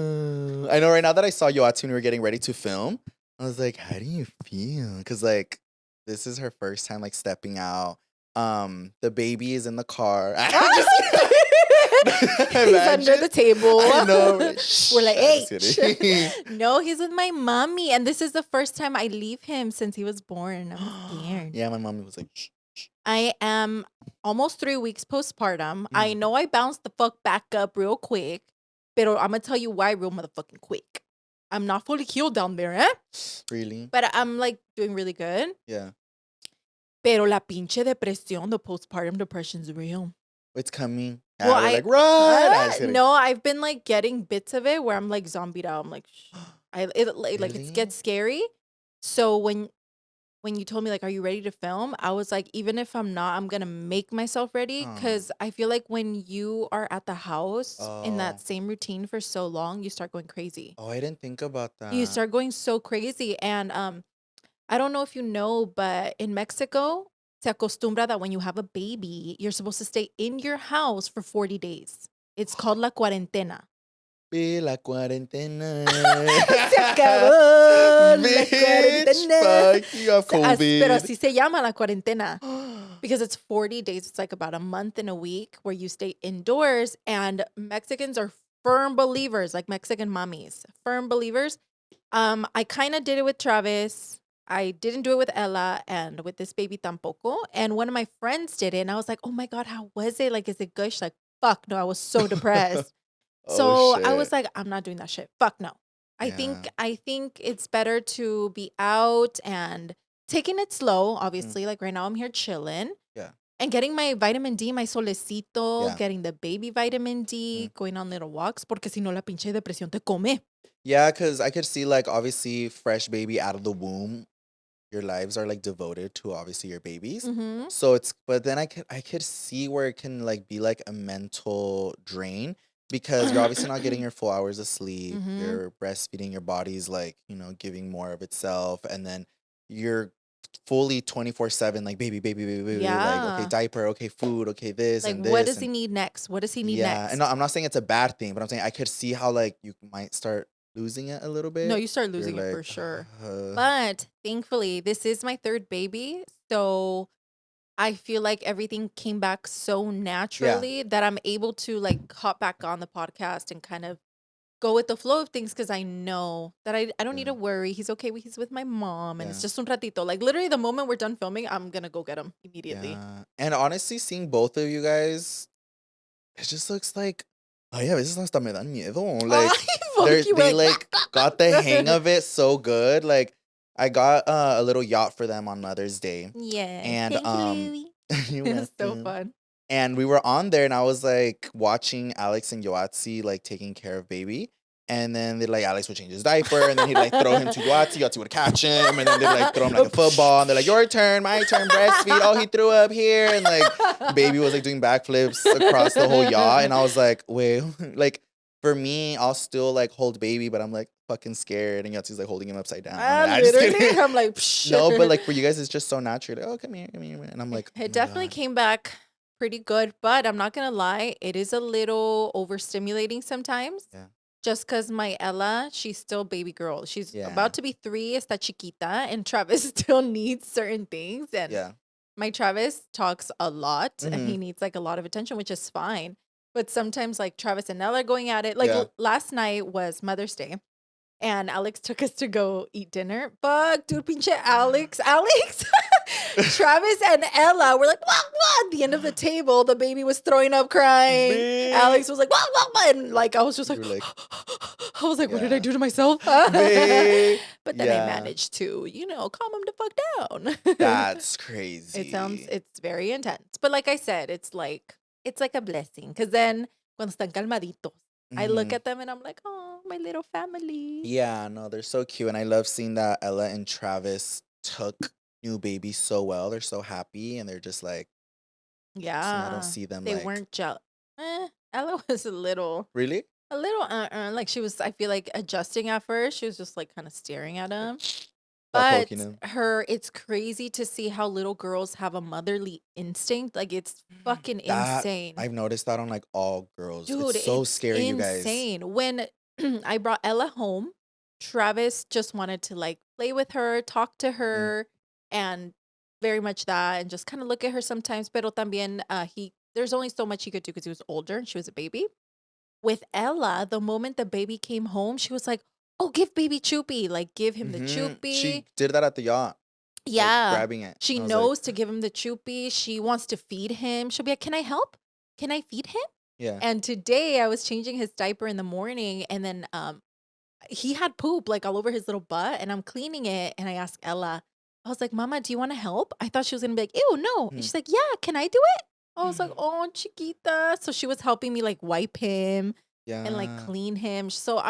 I know right now that I saw Yoatzi when we were getting ready to film, I was like, how do you feel? Because like, this is her first time like stepping out. The baby is in the car. He's under the table. I know. We're like, hey. No, he's with my mommy. And this is the first time I leave him since he was born. I'm scared. Yeah, my mommy was like, shh. I am almost 3 weeks postpartum. I know I bounced the fuck back up real quick. But I'm going to tell you why real motherfucking quick. I'm not fully healed down there, eh? Really? But I'm like doing really good. Yeah. Pero la pinche depresión, the postpartum depression's real. It's coming. Well, like, run! No, I've been like getting bits of it where I'm like zombied out. I'm like, Really? it gets scary. So when you told me like, are you ready to film? I was like, even if I'm not, I'm gonna make myself ready because I feel like when you are at the house in that same routine for so long, you start going crazy. Oh, I didn't think about that. You start going so crazy, and I don't know if you know, but in Mexico, se acostumbra that when you have a baby, you're supposed to stay in your house for 40 days. It's called la cuarentena. La cuarentena. Se acabó la cuarentena. Fuck, you have COVID. Pero así se llama la cuarentena. Because it's 40 days. It's like about a month and a week where you stay indoors. And Mexicans are firm believers, like Mexican mommies. Firm believers. I kind of did it with Travis. I didn't do it with Ella, and with this baby tampoco. And one of my friends did it, and I was like, oh my God, how was it? Like, is it good? She's like, fuck no. I was so depressed. So I was like, I'm not doing that shit. Fuck no. I think it's better to be out and taking it slow, obviously. Like right now I'm here chilling. Yeah. And getting my vitamin D, my solecito, getting the baby vitamin D, going on little walks, porque si no la pinche depresión te come. Yeah, because I could see, like, obviously, fresh baby out of the womb, your lives are, like, devoted to, obviously, your babies. Mm-hmm. So but then I could see where it can, like, be, like, a mental drain because you're obviously not getting your full hours of sleep. Mm-hmm. You're breastfeeding, your body's, like, giving more of itself. And then you're fully 24/7, like, baby, baby, baby, baby. Like, okay, diaper, okay, food, okay, this like, and this. What does he need next? What does he need next? And no, I'm not saying it's a bad thing, but I'm saying I could see how, like, you might start losing it a little bit. No, you start losing it for sure. But thankfully, this is my third baby. So I feel like everything came back so naturally that I'm able to, like, hop back on the podcast and kind of go with the flow of things because I know that I don't need to worry. He's okay. He's with my mom and it's just un ratito. Like, literally, the moment we're done filming, I'm going to go get him immediately. Yeah. And honestly, seeing both of you guys, it just looks like, oh yeah, veces hasta me dan miedo. Like, they like got the hang of it so good. Like, I got a little yacht for them on Mother's Day. Yeah. And it was so fun. And we were on there, and I was like watching Alex and Yoatzi like taking care of baby. And then they like Alex would change his diaper, and then he'd like throw him to Yoatzi. Yoatzi would catch him, and then they'd like throw him like a football. And they're like, your turn, my turn, breastfeed. Oh, he threw up here, and like baby was like doing backflips across the whole yacht. And I was like, wait, like for me, I'll still like hold baby, but I'm like fucking scared. And Yoatzi's like holding him upside down. Literally, I'm like, psh. No, but like for you guys, it's just so natural. Like, oh, come here, and I'm like, it definitely came back pretty good, but I'm not gonna lie, it is a little overstimulating sometimes. Yeah. Just because my Ella, she's still baby girl. She's about to be 3, está chiquita, and Travis still needs certain things. And my Travis talks a lot, and he needs like a lot of attention, which is fine. But sometimes like Travis and Ella are going at it. Like last night was Mother's Day, and Alex took us to go eat dinner. Fuck, dude, pinche Alex. Travis and Ella were like, wah, wah, at the end of the table. The baby was throwing up, crying. Man. Alex was like, wah, wah, wah. And like, I was just like, I was like, what did I do to myself? But then I managed to, calm him the fuck down. That's crazy. It's very intense. But like I said, it's like a blessing. Because then, cuando están calmaditos, I look at them and I'm like, oh, my little family. Yeah, no, they're so cute. And I love seeing that Ella and Travis took new baby so well. They're so happy, and they're just like, I don't see them. They weren't jealous. Ella was a little like she was. I feel like adjusting at first. She was just like kind of staring at him. But it's crazy to see how little girls have a motherly instinct. Like, it's fucking insane. I've noticed that on like all girls. Dude, it's so scary, insane. you guys. Insane. When I brought Ella home, Travis just wanted to like play with her, talk to her. And very much that, and just kind of look at her sometimes. Pero también, there's only so much he could do because he was older and she was a baby. With Ella, the moment the baby came home, she was like, oh, give baby Chupi. Like, give him the Chupi. She did that at the yacht. Yeah. Like, grabbing it. She knows to give him the Chupi. She wants to feed him. She'll be like, can I help? Can I feed him? Yeah. And today I was changing his diaper in the morning, and then he had poop like all over his little butt, and I'm cleaning it, and I asked Ella, I was like, Mama, do you want to help? I thought she was going to be like, ew, no. And she's like, yeah, can I do it? I was like, oh, chiquita. So she was helping me like wipe him and like clean him. So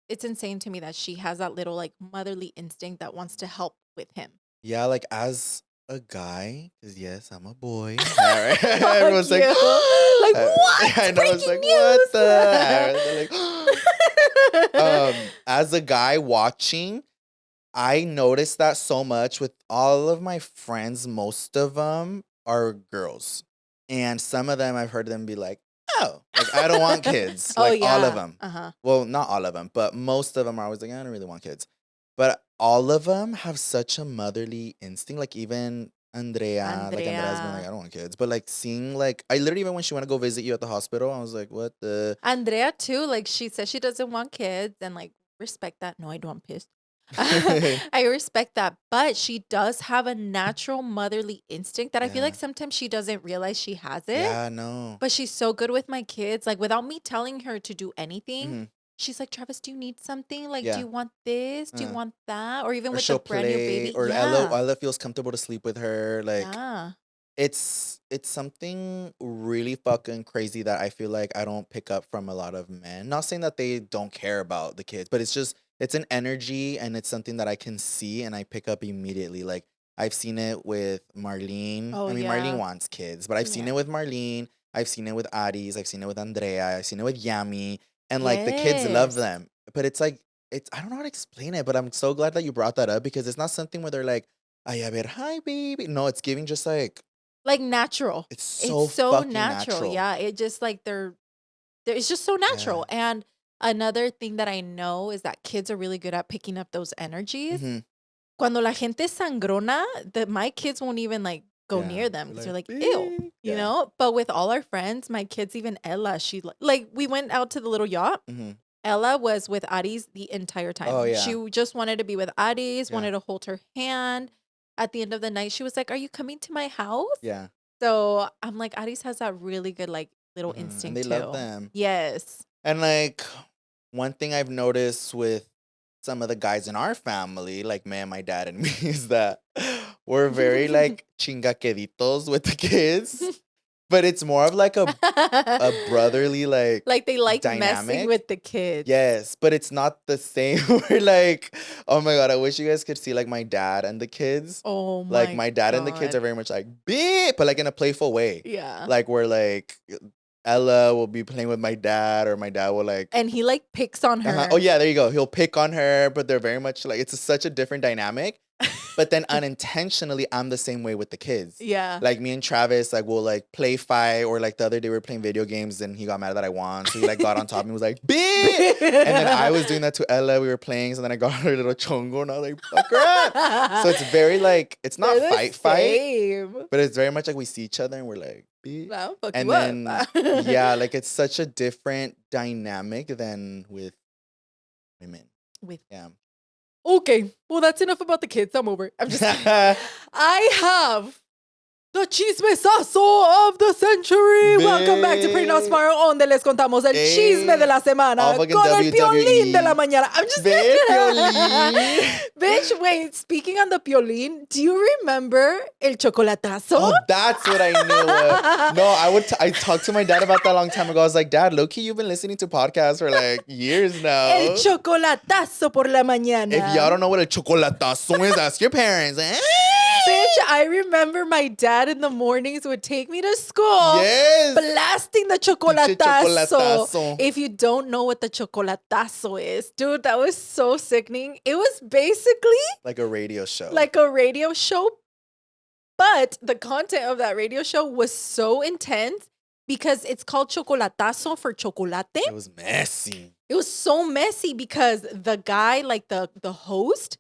it's insane to me that she has that little like motherly instinct that wants to help with him. Yeah, like as a guy, because yes, I'm a boy. All right. Everyone's like, like, what? I know, it's like, news? What the? Like, as a guy watching, I noticed that so much with all of my friends. Most of them are girls. And some of them, I've heard them be like, oh, like, I don't want kids. Like, all of them. Well, not all of them, but most of them are always like, I don't really want kids. But all of them have such a motherly instinct. Like, even Andrea. Like, Andrea's been like, I don't want kids. But, like, seeing, like, I literally, even when she went to go visit you at the hospital, I was like, what the? Andrea, too, like, she says she doesn't want kids. And, like, respect that. No, I don't. I'm pissed. I respect that. But she does have a natural motherly instinct that I feel like sometimes she doesn't realize she has it. Yeah, no. But she's so good with my kids. Like, without me telling her to do anything, she's like, Travis, do you need something? Like, do you want this? Do you want that? Or even with the brand new baby. Or Ella feels comfortable to sleep with her. Like, it's something really fucking crazy that I feel like I don't pick up from a lot of men. Not saying that they don't care about the kids, but it's an energy, and it's something that I can see and I pick up immediately. Like, I've seen it with Marlene. Marlene wants kids, but I've seen it with Marlene. I've seen it with Addis. I've seen it with Andrea. I've seen it with Yami. And like the kids love them. But it's like, I don't know how to explain it, but I'm so glad that you brought that up, because it's not something where they're like, ay, a ver, hi, baby. No, it's giving just like natural. It's so natural. Yeah, it just like it's just so natural. And another thing that I know is that kids are really good at picking up those energies. Cuando la gente es sangrona, my kids won't even like go near them because they're like, ew, you know? But with all our friends, my kids, even Ella, she like, we went out to the little yacht. Ella was with Addis the entire time. Oh, yeah. She just wanted to be with Addis, wanted to hold her hand. At the end of the night, she was like, are you coming to my house? Yeah. So I'm like, Addis has that really good like little instinct and they too. love them. Yes. And like, one thing I've noticed with some of the guys in our family, like my dad and me, is that we're very like chingaqueditos with the kids. But it's more of like a brotherly like they like dynamic. Messing with the kids. Yes, but it's not the same. We're like, oh my God, I wish you guys could see like my dad and the kids. Oh my Like my dad and the kids are very much like beep, but like in a playful way. Yeah. Like we're like Ella will be playing with my dad, or my dad will like, and he like picks on her. Oh yeah, there you go. He'll pick on her, but they're very much like, it's such a different dynamic. But then unintentionally, I'm the same way with the kids. Yeah. Like me and Travis, like we'll like play fight, or like the other day we were playing video games and he got mad that I won. So he like got on top of me and was like, beep! And then I was doing that to Ella. We were playing, so then I got her little chongo and I was like, fuck her up. So it's very like, it's not fight, but it's very much like we see each other and we're like, beep. Well, fuck and you then, up. yeah, like it's such a different dynamic than with women. Yeah. Okay, well, that's enough about the kids. I'm over it. I'm just kidding. I have the chismesazo of the century. Welcome back to Pretty Not Smart, donde les contamos el chisme de la semana con el piolín de la mañana. I'm just kidding. Bitch, wait, speaking on the piolín, do you remember el chocolatazo? Oh, that's what I knew. No, I talked to my dad about that a long time ago. I was like, Dad, low-key, you've been listening to podcasts for like years now. El chocolatazo por la mañana. If y'all don't know what a chocolatazo is, ask your parents. Bitch, I remember my dad in the mornings would take me to school, blasting the chocolatazo. If you don't know what the chocolatazo is, dude, that was so sickening. It was basically like a radio show. But the content of that radio show was so intense because it's called chocolatazo for chocolate. It was messy. It was so messy because the guy, like the host,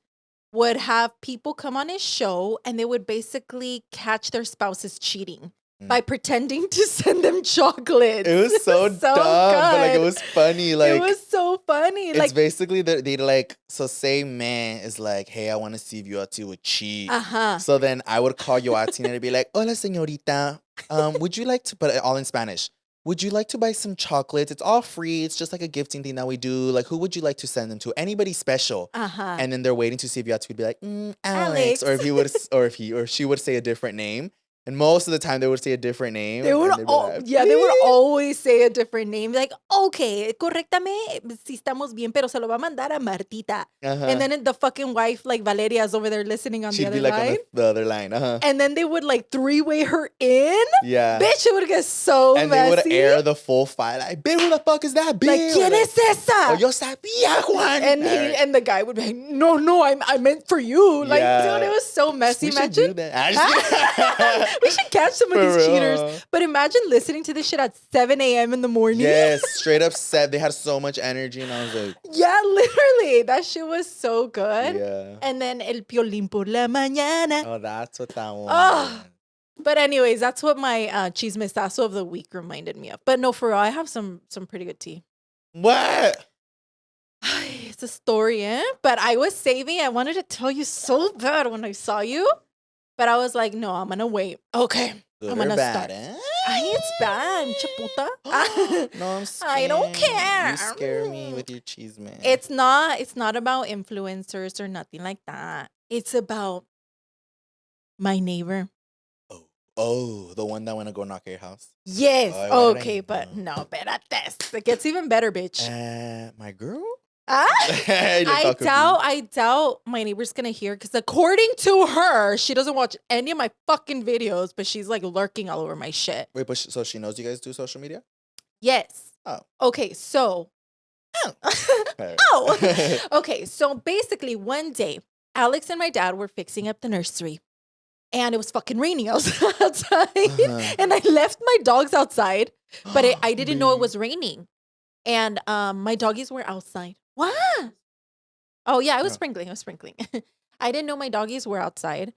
would have people come on his show and they would basically catch their spouses cheating by pretending to send them chocolates. It was so dumb, but like it was funny. Like it was so funny. It's like basically they like, so say man is like, hey, I want to see if Yoatzi would cheat. So then I would call Yoatzi and it'd be like, hola señorita, would you like to, but all in Spanish, would you like to buy some chocolates? It's all free. It's just like a gifting thing that we do. Like, who would you like to send them to? Anybody special? And then they're waiting to see if Yoatzi would be like, Alex. Or if he would, or she would say a different name. And most of the time, they would say a different name. They would, they would always say a different name. Like, okay, correctame si estamos bien, pero se lo va a mandar a Martita. And then the fucking wife, like Valeria, is over there listening on the other line. She'd be like on the other line. And then they would like three-way her in. Yeah. Bitch, it would get so messy. And they would air the full file. Like, bitch, who the fuck is that, bitch? Like, ¿quién es esa? Oh, yo sabía, Juan. And the guy would be like, no, I meant for you. Like, dude, it was so messy. We should do that. We should catch some of these cheaters. But imagine listening to this shit at 7 a.m. in the morning. Yes, straight up set. They had so much energy, and I was like, yeah, literally. That shit was so good. Yeah. And then el piolín por la mañana. Oh, that's what that was. But anyways, that's what my chismesazo of the week reminded me of. But no, for real, I have some pretty good tea. What? There's a story in, but I was saving. I wanted to tell you so bad when I saw you, but I was like, no, I'm gonna wait. Okay, good I'm gonna bad, start. It's bad, chaputa. No, I'm scared. I don't care. You scare me with your cheese, man. It's not about influencers or nothing like that. It's about my neighbor. Oh, the one that went to go knock at your house? Yes. Okay, but no, better this. It gets even better, bitch. My girl? I doubt my neighbor's gonna hear, because according to her, she doesn't watch any of my fucking videos, but she's like lurking all over my shit. Wait, but so she knows you guys do social media? Yes. Oh. Okay, so. Okay, so basically one day, Alex and my dad were fixing up the nursery. And it was fucking raining outside. And I left my dogs outside, but I didn't know it was raining. And my doggies were outside. What? Oh, yeah, it was sprinkling. It was sprinkling. I didn't know my doggies were outside.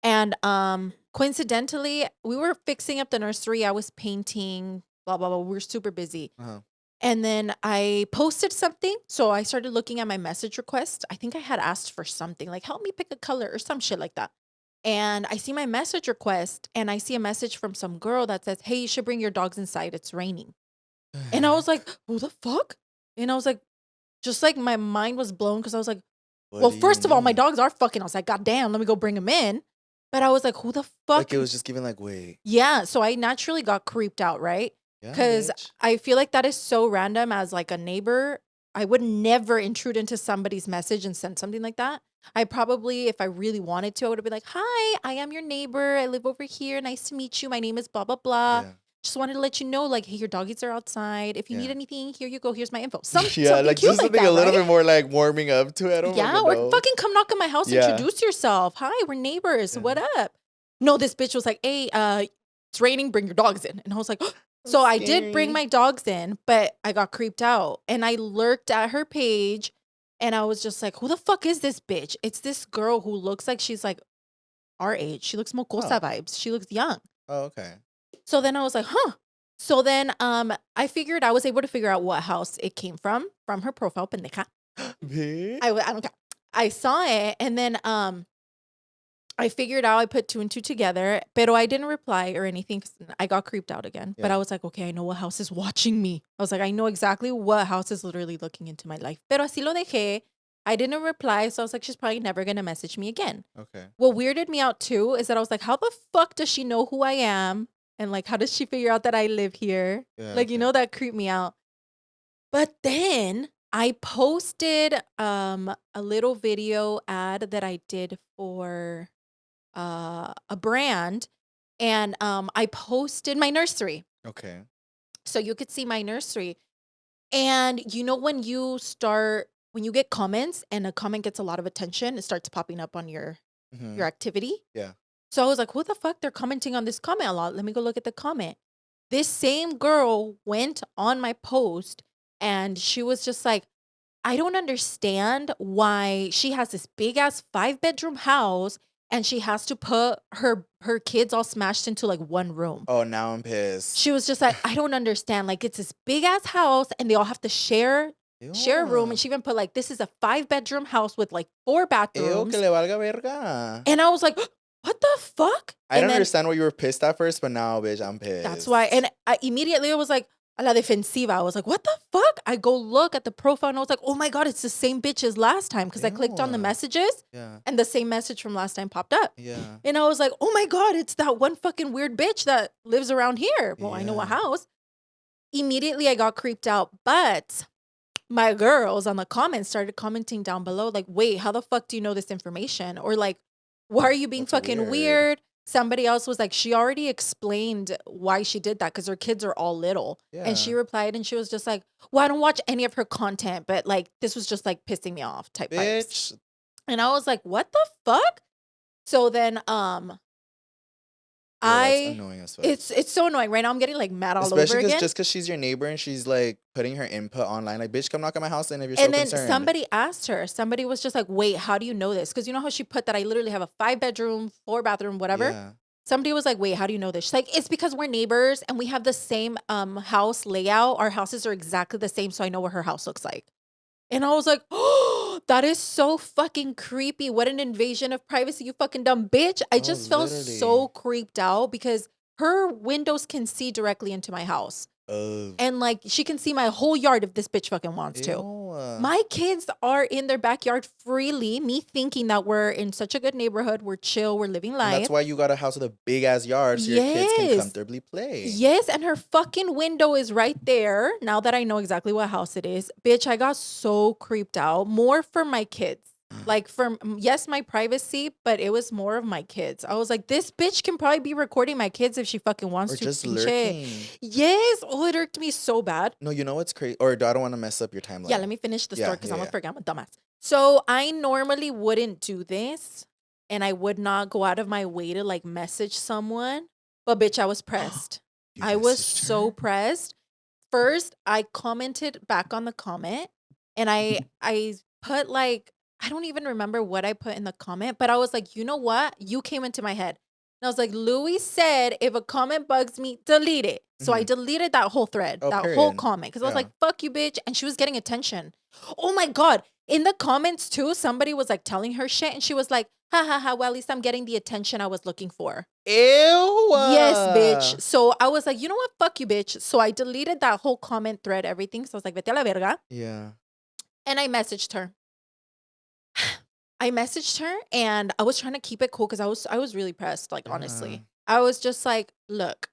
And coincidentally, we were fixing up the nursery. I was painting, blah, blah, blah. We were super busy. And then I posted something. So I started looking at my message request. I think I had asked for something, like, help me pick a color or some shit like that. And I see my message request, and I see a message from some girl that says, hey, you should bring your dogs inside. It's raining. And I was like, who the fuck? And I was like, just like my mind was blown, because I was like, well, first of all, my dogs are fucking outside. Goddamn, let me go bring them in. But I was like, who the fuck? Like, it was just giving like, wait. Yeah. So I naturally got creeped out, right? Because I feel like that is so random. As like a neighbor, I would never intrude into somebody's message and send something like that. I probably, if I really wanted to, I would have been like, hi, I am your neighbor. I live over here. Nice to meet you. My name is blah, blah, blah. Yeah. Just wanted to let you know, like, hey, your doggies are outside. If you need anything, here you go. Here's my info. Something like cute just something a little bit more like warming up to it. Or fucking come knock on my house. Introduce yourself. Hi, we're neighbors. What up? No, this bitch was like, hey, it's raining. Bring your dogs in. And I was like, so I did bring my dogs in, but I got creeped out. And I lurked at her page. And I was just like, who the fuck is this bitch? It's this girl who looks like she's like our age. She looks mocosa vibes. She looks young. Oh, okay. So then I was like, huh. So then I was able to figure out what house it came from her profile, pendeja. I don't care. I saw it, and then I figured out, I put two and two together, pero I didn't reply or anything, 'cause I got creeped out again. Yeah. But I was like, okay, I know what house is watching me. I was like, I know exactly what house is literally looking into my life. Pero así lo dejé. I didn't reply, so I was like, she's probably never going to message me again. Okay. What weirded me out too is that I was like, how the fuck does she know who I am? And like, how does she figure out that I live here? Yeah, like, you know, that creeped me out. But then I posted a little video ad that I did for a brand, and I posted my nursery. Okay. So you could see my nursery. And you know, when you get comments and a comment gets a lot of attention, it starts popping up on your activity. Yeah. So I was like, who the fuck? They're commenting on this comment a lot. Let me go look at the comment. This same girl went on my post, and she was just like, I don't understand why she has this big ass 5-bedroom house and she has to put her kids all smashed into like one room. Oh, now I'm pissed. She was just like, I don't understand. Like, it's this big ass house and they all have to share a room. And she even put like, this is a 5-bedroom house with like 4 bathrooms. Que le valga verga. And I was like, what the fuck? I don't understand why you were pissed at first, but now, bitch, I'm pissed. That's why. And I immediately was like, a la defensiva. I was like, what the fuck? I go look at the profile and I was like, oh my God, it's the same bitch as last time. Because I clicked on the messages and the same message from last time popped up. Yeah. And I was like, oh my God, it's that one fucking weird bitch that lives around here. Well, I know what house. Immediately I got creeped out. But my girls on the comments started commenting down below like, wait, how the fuck do you know this information? Or like, why are you being fucking weird? Somebody else was like, she already explained why she did that because her kids are all little. Yeah. And she replied and she was just like, well, I don't watch any of her content, but like, this was just like pissing me off type vibes. And I was like, what the fuck? So then, that's annoying as fuck. It's so annoying. Right now I'm getting like mad all over again. Especially just because she's your neighbor and she's like putting her input online. Like, bitch, come knock on my house and if you're so concerned. And then somebody asked her, somebody was just like, wait, how do you know this? Because you know how she put that I literally have a 5-bedroom, 4-bathroom, whatever. Yeah. Somebody was like, wait, how do you know this? She's like, it's because we're neighbors and we have the same house layout. Our houses are exactly the same. So I know what her house looks like. And I was like, oh, that is so fucking creepy. What an invasion of privacy, you fucking dumb bitch. I just felt so creeped out because her windows can see directly into my house. And like she can see my whole yard if this bitch fucking wants to. My kids are in their backyard freely, me thinking that we're in such a good neighborhood, we're chill, we're living life. And that's why you got a house with a big ass yard so your kids can comfortably play. Yes, and her fucking window is right there. Now that I know exactly what house it is, bitch, I got so creeped out. More for my kids. Like yes, my privacy, but it was more of my kids. I was like, this bitch can probably be recording my kids if she fucking wants to. Just lurking. Yes, it irked me so bad. No, you know what's crazy? Or I don't want to mess up your timeline. Yeah, let me finish the story because I'm gonna forget. I'm a dumbass. So I normally wouldn't do this, and I would not go out of my way to like message someone. But bitch, I was pressed. I was so pressed. First, I commented back on the comment, and I put like, I don't even remember what I put in the comment, but I was like, you know what? You came into my head. And I was like, Louie said, if a comment bugs me, delete it. So I deleted that whole thread, whole comment. Because I was like, fuck you, bitch. And she was getting attention. Oh my God. In the comments too, somebody was like telling her shit. And she was like, ha ha ha, well, at least I'm getting the attention I was looking for. Ew. Yes, bitch. So I was like, you know what? Fuck you, bitch. So I deleted that whole comment thread, everything. So I was like, vete a la verga. Yeah. And I messaged her. And I was trying to keep it cool because I was really pressed, like, honestly. I was just like, look,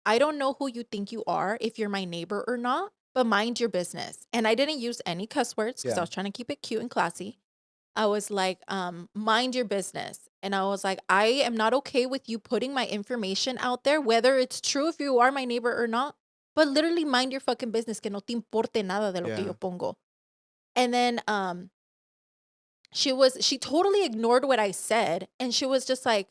I don't know who you think you are, if you're my neighbor or not, but mind your business. And I didn't use any cuss words because I was trying to keep it cute and classy. I was like, mind your business. And I was like, I am not okay with you putting my information out there, whether it's true if you are my neighbor or not, but literally mind your fucking business, que no te importe nada de lo que yo pongo. And then, she totally ignored what I said. And she was just like,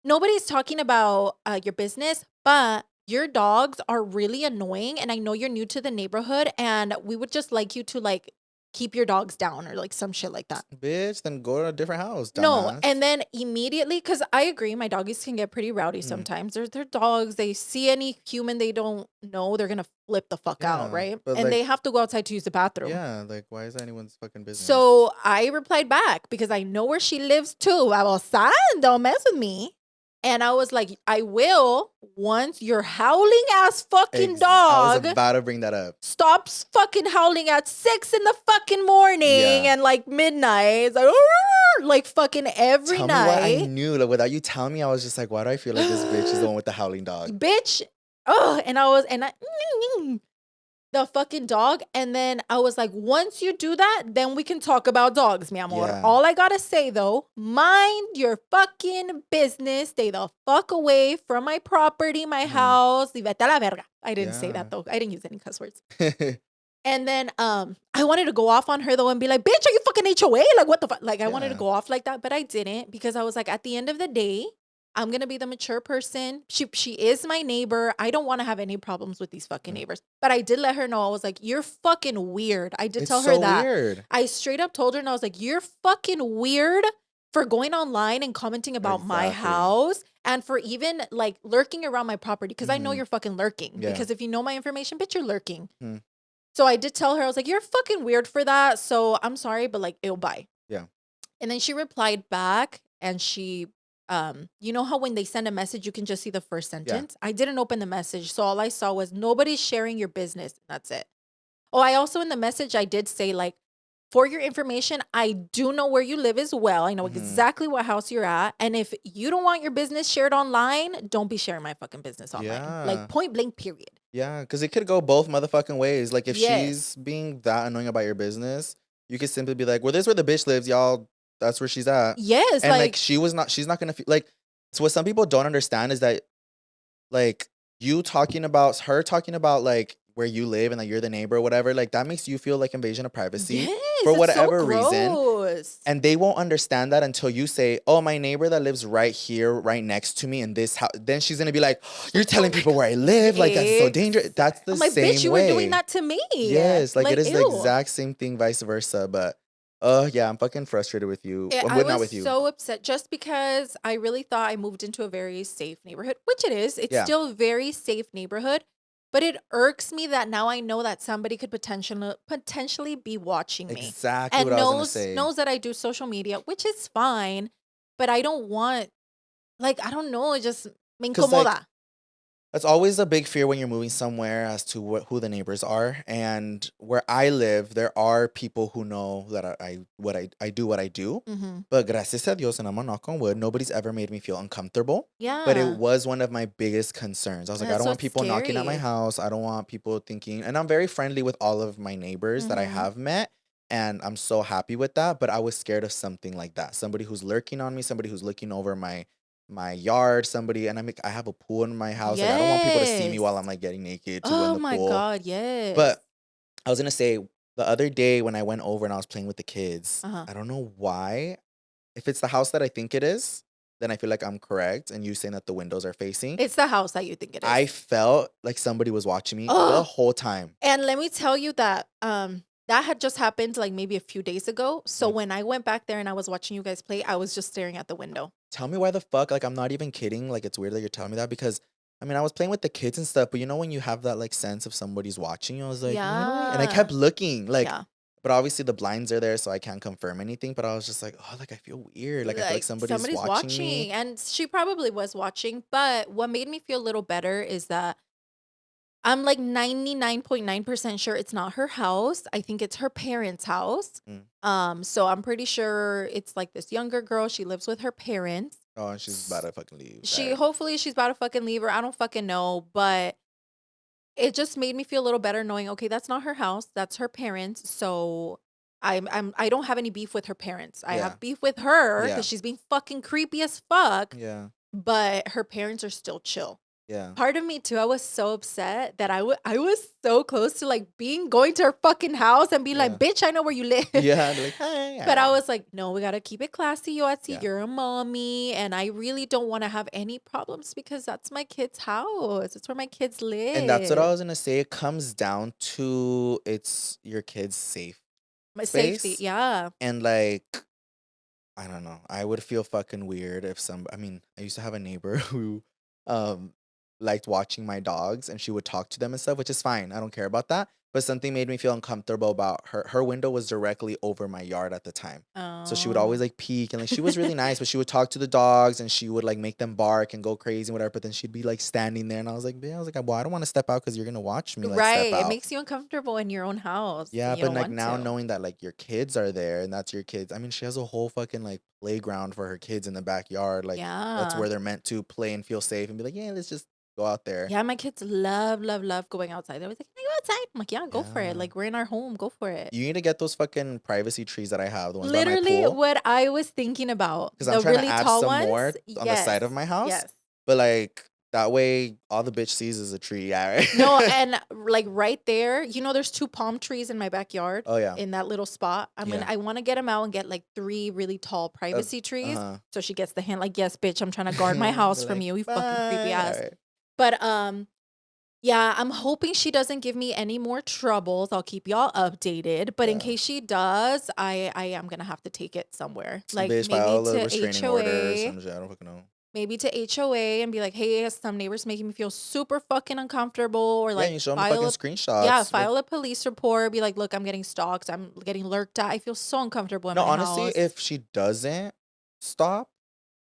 nobody's talking about your business, but your dogs are really annoying. And I know you're new to the neighborhood and we would just like you to like keep your dogs down or like some shit like that. Bitch, then go to a different house. Dumbass. No, and then immediately, because I agree, my doggies can get pretty rowdy sometimes. They're dogs. They see any human they don't know, they're going to flip the fuck out, right? And like, they have to go outside to use the bathroom. Yeah, like, why is that anyone's fucking business? So I replied back because I know where she lives too. I was saying, don't mess with me. And I was like, I will once your howling ass fucking dog. I was about to bring that up. Stops fucking howling at 6 in the fucking morning and like midnight. It's like fucking every night. Tell me what I knew. Like, without you telling me, I was just like, why do I feel like this bitch is the one with the howling dog? Bitch. The fucking dog. And then I was like, once you do that, then we can talk about dogs, mi amor. Yeah. All I gotta say though, mind your fucking business. Stay the fuck away from my property, my house. Y vete a la verga. I didn't say that though. I didn't use any cuss words. And then I wanted to go off on her though and be like, bitch, are you fucking HOA? Like, what the fuck? Like, I wanted to go off like that, but I didn't because I was like, at the end of the day, I'm going to be the mature person. She is my neighbor. I don't want to have any problems with these fucking neighbors. But I did let her know. I was like, you're fucking weird. I did tell her that. Weird. I straight up told her and I was like, you're fucking weird for going online and commenting about my house and for even like lurking around my property because I know you're fucking lurking. Yeah. Because if you know my information, bitch, you're lurking. So I did tell her, I was like, you're fucking weird for that. So I'm sorry, but like, ew, bye. Yeah. And then she replied back and she... you know how when they send a message, you can just see the first sentence? Yeah. I didn't open the message. So all I saw was nobody's sharing your business. That's it. Oh, I also in the message, I did say like, for your information, I do know where you live as well. I know exactly what house you're at. And if you don't want your business shared online, don't be sharing my fucking business online. Yeah. Like point blank, period. Yeah, because it could go both motherfucking ways. Like if she's being that annoying about your business, you could simply be like, well, this is where the bitch lives, y'all. That's where she's at. Yes. And like she's not gonna feel like, so what some people don't understand is that like her talking about like where you live and like you're the neighbor or whatever, like that makes you feel like invasion of privacy for whatever reason. And they won't understand that until you say, oh, my neighbor that lives right here, right next to me in this house. Then she's gonna be like, you're telling people where I live. Like that's so dangerous. That's the same way. Bitch, you were doing that to me. Yes. Like it is the exact same thing, vice versa. But yeah, I'm fucking frustrated with you. I was so upset just because I really thought I moved into a very safe neighborhood, which it is. It's still a very safe neighborhood. But it irks me that now I know that somebody could potentially be watching me. Exactly and what I was gonna say. knows that I do social media, which is fine. But I don't want, like, I don't know, it just me incomoda. Like, that's always a big fear when you're moving somewhere as to who the neighbors are. And where I live, there are people who know that I do what I do. Mm-hmm. But gracias a Dios, and I'm gonna knock on wood, nobody's ever made me feel uncomfortable. Yeah. But it was one of my biggest concerns. I was like, I don't want people knocking at my house. I don't want people thinking, and I'm very friendly with all of my neighbors that I have met. And I'm so happy with that. But I was scared of something like that. Somebody who's lurking on me, somebody who's looking over my yard, somebody, and I have a pool in my house. Like, I don't want people to see me while I'm like getting naked to go in the pool. Oh my God, yes. But I was gonna say, the other day when I went over and I was playing with the kids, I don't know why. If it's the house that I think it is, then I feel like I'm correct. And you saying that the windows are facing. It's the house that you think it is. I felt like somebody was watching me the whole time. And let me tell you that that had just happened like maybe a few days ago. So when I went back there and I was watching you guys play, I was just staring at the window. Tell me why the fuck. Like, I'm not even kidding. Like, it's weird that you're telling me that because, I mean, I was playing with the kids and stuff, but you know when you have that, like, sense of somebody's watching you? I was like, and I kept looking. Like, but obviously the blinds are there, so I can't confirm anything. But I was just like, oh, like, I feel weird. Like, I feel like somebody's watching me. And she probably was watching. But what made me feel a little better is that I'm like 99.9% sure it's not her house. I think it's her parents' house. So I'm pretty sure it's like this younger girl. She lives with her parents. Oh, and she's about to fucking leave. Hopefully she's about to fucking leave, or I don't fucking know. But it just made me feel a little better knowing, okay, that's not her house. That's her parents. So I don't have any beef with her parents. I have beef with her because she's being fucking creepy as fuck. Yeah. But her parents are still chill. Yeah. Part of me too, I was so upset that I was so close to like going to her fucking house and be like, bitch, I know where you live. Yeah. Like, hey. But I was like, no, we got to keep it classy, Yoatzi. You're a mommy. And I really don't want to have any problems because that's my kid's house. It's where my kids live. And that's what I was going to say. It comes down to it's your kid's safety. Yeah. And like, I don't know. I would feel fucking weird if I used to have a neighbor who liked watching my dogs and she would talk to them and stuff, which is fine. I don't care about that. But something made me feel uncomfortable about her. Her window was directly over my yard at the time. So she would always like peek and like she was really nice, but she would talk to the dogs and she would like make them bark and go crazy and whatever. But then she'd be like standing there and I was like, well, I don't want to step out because you're gonna watch me. Like, right. Step out. It makes you uncomfortable in your own house. Yeah, but like now knowing that like your kids are there and that's your kids. I mean, she has a whole fucking like playground for her kids in the backyard. Like that's where they're meant to play and feel safe and be like, yeah, let's just go out there. Yeah, my kids love going outside. They always like, can I go outside? I'm like, yeah, go for it. Like, we're in our home. Go for it. You need to get those fucking privacy trees that I have. The ones literally by my pool. What I was thinking about. Because I'm trying to add some more on the side of my house. Yes. But like that way, all the bitch sees is a tree. Yeah, right? No, and like right there, there's 2 palm trees in my backyard. Oh yeah. In that little spot. I want to get them out and get like 3 really tall privacy trees. So she gets the hint. Like, yes, bitch, I'm trying to guard my house from you. You fucking creepy ass. Right. But yeah, I'm hoping she doesn't give me any more troubles. I'll keep y'all updated. But in case she does, I am gonna have to take it somewhere. Like maybe to HOA. I don't fucking know. Maybe to HOA and be like, hey, some neighbors making me feel super fucking uncomfortable, or like you show them fucking screenshots. Yeah, file a police report. Be like, look, I'm getting stalked. I'm getting lurked at. I feel so uncomfortable in my house. No, honestly, if she doesn't stop,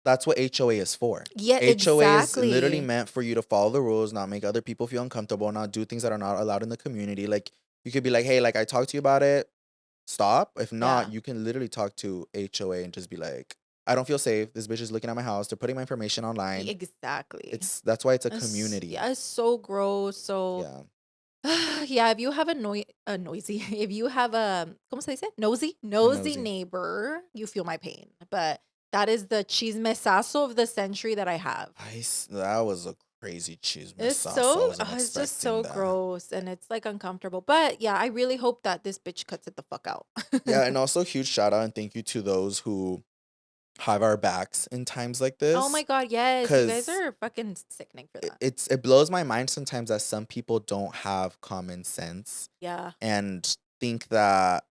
that's what HOA is for. Yeah, HOA is literally meant for you to follow the rules, not make other people feel uncomfortable, not do things that are not allowed in the community. Like, you could be like, hey, like, I talked to you about it. Stop. If not, you can literally talk to HOA and just be like, I don't feel safe. This bitch is looking at my house. They're putting my information online. Exactly. That's why it's a community. Yeah, it's so gross. So yeah, if you have a noisy, if you have a, ¿cómo se dice? Nosy neighbor, you feel my pain. But that is the chismesazo of the century that I have. That was a crazy chismesazo. It's just so gross and it's like uncomfortable. But yeah, I really hope that this bitch cuts it the fuck out. Yeah, and also huge shout out and thank you to those who have our backs in times like this. Oh my God, yes. You guys are fucking sickening for that. It blows my mind sometimes that some people don't have common sense. Yeah. And think that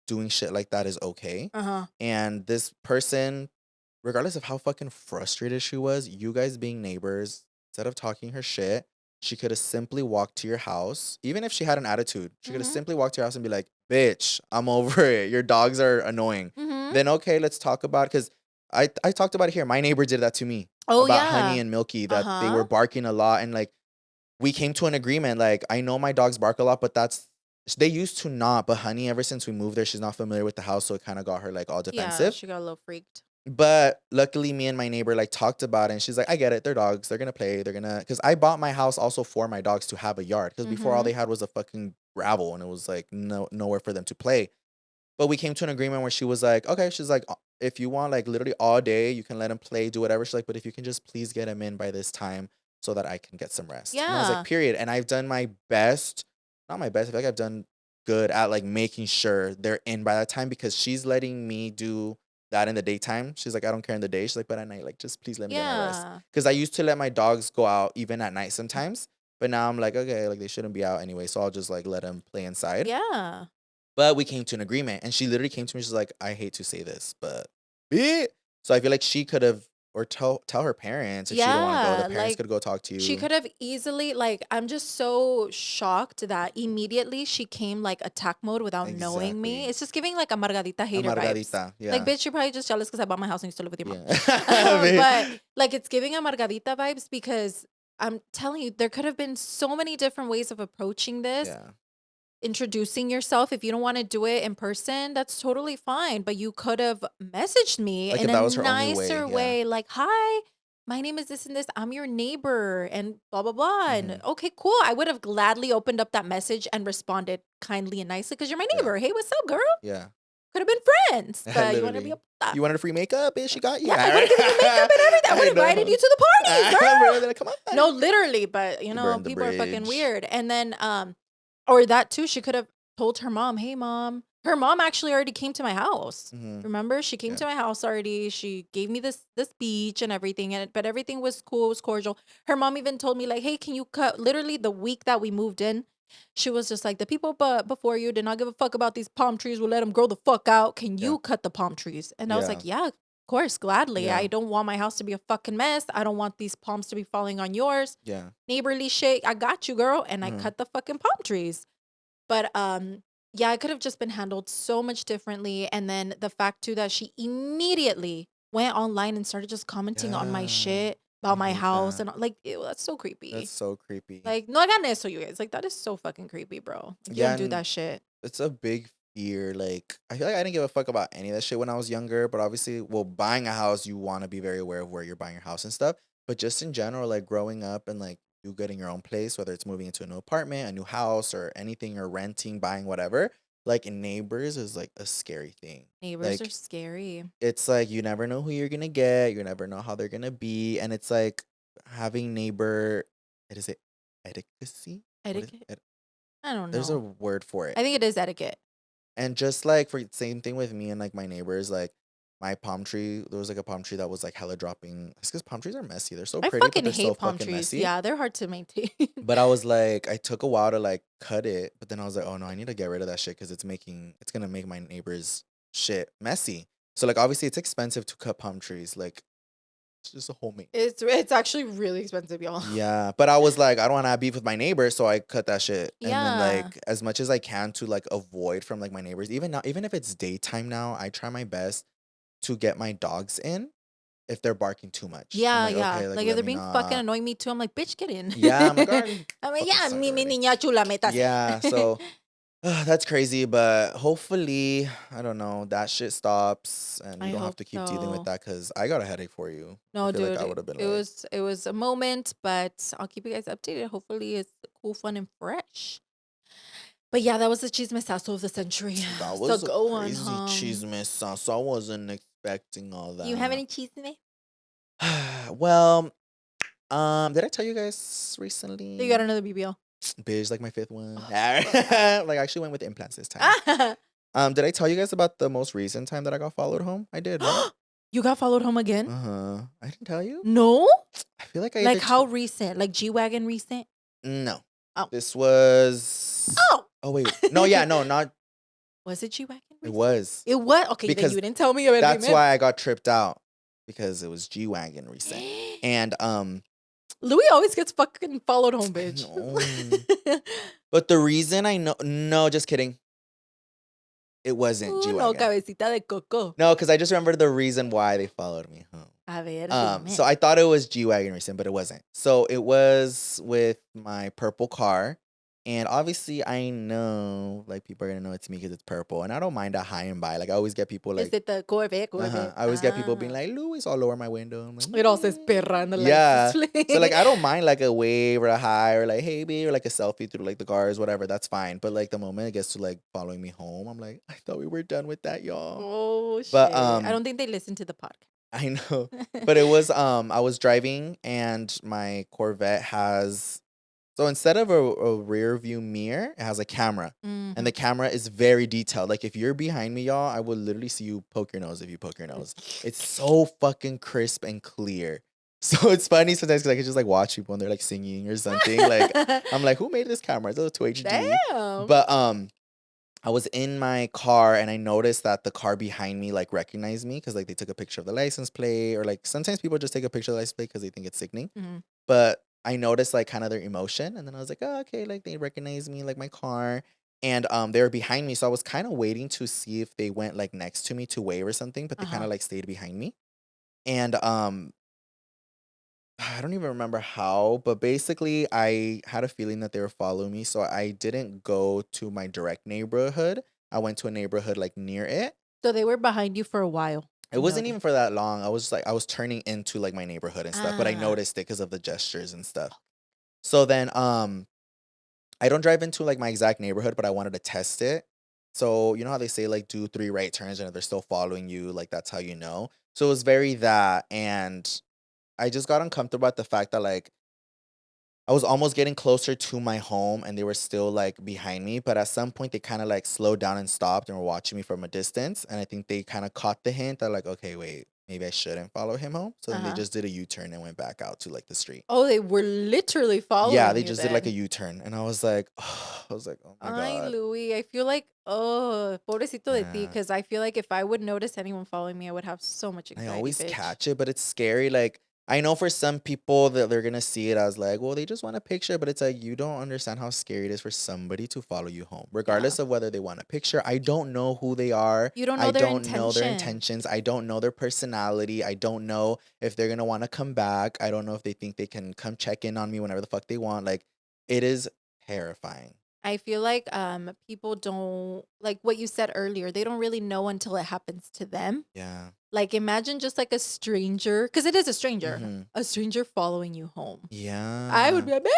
doing shit like that is okay. And this person, regardless of how fucking frustrated she was, you guys being neighbors, instead of talking her shit, she could have simply walked to your house. Even if she had an attitude, she could have simply walked to your house and be like, bitch, I'm over it. Your dogs are annoying. Then, okay, let's talk about it. Because I talked about it here. My neighbor did that to me. About Honey and Milky, that they were barking a lot. And like, we came to an agreement. Like, I know my dogs bark a lot, but they used to not. But Honey, ever since we moved there, she's not familiar with the house. So it kind of got her like all defensive. Yeah, she got a little freaked. But luckily, me and my neighbor like talked about it, and she's like, I get it. They're dogs. They're going to play. Because I bought my house also for my dogs to have a yard. Because before all they had was a fucking gravel, and it was like nowhere for them to play. But we came to an agreement where she was like, okay, she's like, if you want like literally all day, you can let him play, do whatever. She's like, but if you can just please get him in by this time so that I can get some rest. Yeah. And I was like, period. And I've done my best, not my best, I feel like I've done good at like making sure they're in by that time, because she's letting me do that in the daytime. She's like, I don't care in the day. She's like, but at night, like, just please let me get my rest. Because I used to let my dogs go out even at night sometimes. But now I'm like, okay, like they shouldn't be out anyway. So I'll just like let them play inside. Yeah. But we came to an agreement, and she literally came to me. She's like, I hate to say this, but so I feel like she could have, or tell her parents if she don't want to go. The parents could go talk to you. She could have easily, like, I'm just so shocked that immediately she came like attack mode without knowing me. It's just giving like a Margarita hater vibes. Yeah. Like, bitch, you're probably just jealous because I bought my house and you still live with your mom. But like, it's giving a Margarita vibes, because I'm telling you, there could have been so many different ways of approaching this. Yeah. Introducing yourself. If you don't want to do it in person, that's totally fine. But you could have messaged me like in a nicer way. Like, hi, my name is this and this. I'm your neighbor and blah, blah, blah. And okay, cool. I would have gladly opened up that message and responded kindly and nicely, because you're my neighbor. Hey, what's up, girl? Yeah. Could have been friends. But you want to be a... You wanted a free makeup, bitch? She got you. Yeah, I would have given you makeup and everything. I would have invited you to the party, girl. Come on. No, literally. But, you know, people are fucking weird. And then, or that too, she could have told her mom, hey, mom. Her mom actually already came to my house. Remember? She came to my house already. She gave me this speech and everything. But everything was cool. It was cordial. Her mom even told me, like, hey, can you cut? Literally the week that we moved in, she was just like, the people before you did not give a fuck about these palm trees. We'll let them grow the fuck out. Can you cut the palm trees? And I was like, yeah, of course, gladly. Yeah. I don't want my house to be a fucking mess. I don't want these palms to be falling on yours. Yeah. Neighborly shit. I got you, girl. And I cut the fucking palm trees. But yeah, it could have just been handled so much differently. And then the fact too that she immediately went online and started just commenting on my shit about my house and like, ew, that's so creepy. That's so creepy. Like, no hagan eso, you guys. Like, that is so fucking creepy, bro. Like, you don't do that shit. It's a big fear. Like, I feel like I didn't give a fuck about any of that shit when I was younger. But obviously, well, buying a house, you want to be very aware of where you're buying your house and stuff. But just in general, like growing up and like you getting your own place, whether it's moving into a new apartment, a new house, or anything, or renting, buying, whatever, like neighbors is like a scary thing. Neighbors like, are scary. It's like you never know who you're gonna get, you never know how they're gonna be, and it's like having neighbor. Is it etiquette? Etiquette. I don't know. There's a word for it. I think it is etiquette. And just like for same thing with me and like my neighbors, like my palm tree, there was like a palm tree that was like hella dropping. It's because palm trees are messy. They're so pretty, but they're so fucking trees. Messy. Yeah, they're hard to maintain. But I was like, I took a while to like cut it, but then I was like, oh no, I need to get rid of that shit because it's gonna make my neighbors' shit messy. So like obviously it's expensive to cut palm trees. Like it's just a whole mate. It's actually really expensive, y'all. Yeah, but I was like, I don't want to have beef with my neighbors, so I cut that shit. And then like as much as I can to like avoid from like my neighbors, even now, even if it's daytime now, I try my best to get my dogs in if they're barking too much. Yeah, like, yeah. okay, like if they're being fucking annoying me too, I'm like, bitch, get in. Yeah, I'm like, I'm like, yeah, mi niña chula, métase. Yeah, so that's crazy, but hopefully, I don't know, that shit stops and you don't have to keep dealing with that because I got a headache for you. No, dude, like I would have been. It was a moment, but I'll keep you guys updated. Hopefully, it's cool, fun, and fresh. But yeah, that was the chismesazo of the century. That was a crazy chismesazo. I wasn't expecting all that. You have any chisme? Well, did I tell you guys recently? You got another BBL. Bitch, like my 5th one. Like I actually went with implants this time. Did I tell you guys about the most recent time that I got followed home? I did. Right? You got followed home again? I didn't tell you. No. I feel like I like how recent? Like G-Wagon recent? No. Oh. This was. Oh wait. No. Yeah. No. Not. Was it G-Wagon? It was. It was okay. Because then you didn't tell me about it. That's why I got tripped out because it was G-Wagon recent, and Louie always gets fucking followed home, bitch. But the reason I know, no, just kidding. It wasn't G-Wagon. No, cabecita de coco. No, because I just remember the reason why they followed me home. A ver, so I thought it was G-Wagon reason, but it wasn't. So it was with my purple car. And obviously, I know, like, people are going to know it's me because it's purple. And I don't mind a high and by. Like, I always get people, like... Is it the Corvette? I always get people being like, Louie's all over my window. I'm like, it all says perra in the license plate. So, like, I don't mind, like, a wave or a hi or, like, hey, babe, or, like, a selfie through, like, the cars, whatever. That's fine. But, like, the moment it gets to, like, following me home, I'm like, I thought we were done with that, y'all. Oh, shit. But, I don't think they listen to the podcast. I know. But it was, I was driving and my Corvette has... So instead of a rear view mirror, it has a camera. Mm-hmm. And the camera is very detailed. Like, if you're behind me, y'all, I will literally see you poke your nose if you poke your nose. It's so fucking crisp and clear. So it's funny sometimes because I can just, like, watch people and they're, like, singing or something. Like, I'm like, who made this camera? It's a 2HD. Damn. But I was in my car and I noticed that the car behind me, like, recognized me because, like, they took a picture of the license plate. Or, like, sometimes people just take a picture of the license plate because they think it's sickening. Mm-hmm. But... I noticed, like, kind of their emotion, and then I was like, oh, okay, like, they recognize me, like, my car, and they were behind me, so I was kind of waiting to see if they went, like, next to me to wave or something, but they kind of, like, stayed behind me, and I don't even remember how, but basically, I had a feeling that they were following me, so I didn't go to my direct neighborhood. I went to a neighborhood, like, near it. So they were behind you for a while. It wasn't even for that long. I was like, I was turning into, like, my neighborhood and stuff, but I noticed it because of the gestures and stuff. So then, I don't drive into, like, my exact neighborhood, but I wanted to test it. So you know how they say, like, do 3 right turns, and if they're still following you, like, that's how you know. So it was very that, and I just got uncomfortable at the fact that, like, I was almost getting closer to my home and they were still, like, behind me. But at some point, they kind of, like, slowed down and stopped and were watching me from a distance. And I think they kind of caught the hint that, like, okay, wait, maybe I shouldn't follow him home. So then they just did a U-turn and went back out to, like, the street. Oh, they were literally following you. Yeah, they just did, like, a U-turn. And I was like, oh my God. Ay, Louie, I feel like, pobrecito de ti. Because I feel like if I would notice anyone following me, I would have so much anxiety. I always catch it, but it's scary. Like, I know for some people that they're going to see it as like, well, they just want a picture, but it's like, you don't understand how scary it is for somebody to follow you home, regardless of whether they want a picture. I don't know who they are. You don't know their intentions. I don't know their personality. I don't know if they're going to want to come back. I don't know if they think they can come check in on me whenever the fuck they want. Like, it is terrifying. I feel like people don't, like what you said earlier, they don't really know until it happens to them. Yeah. Like, imagine just like a stranger, because it is a stranger following you home. Yeah. I would be like, man.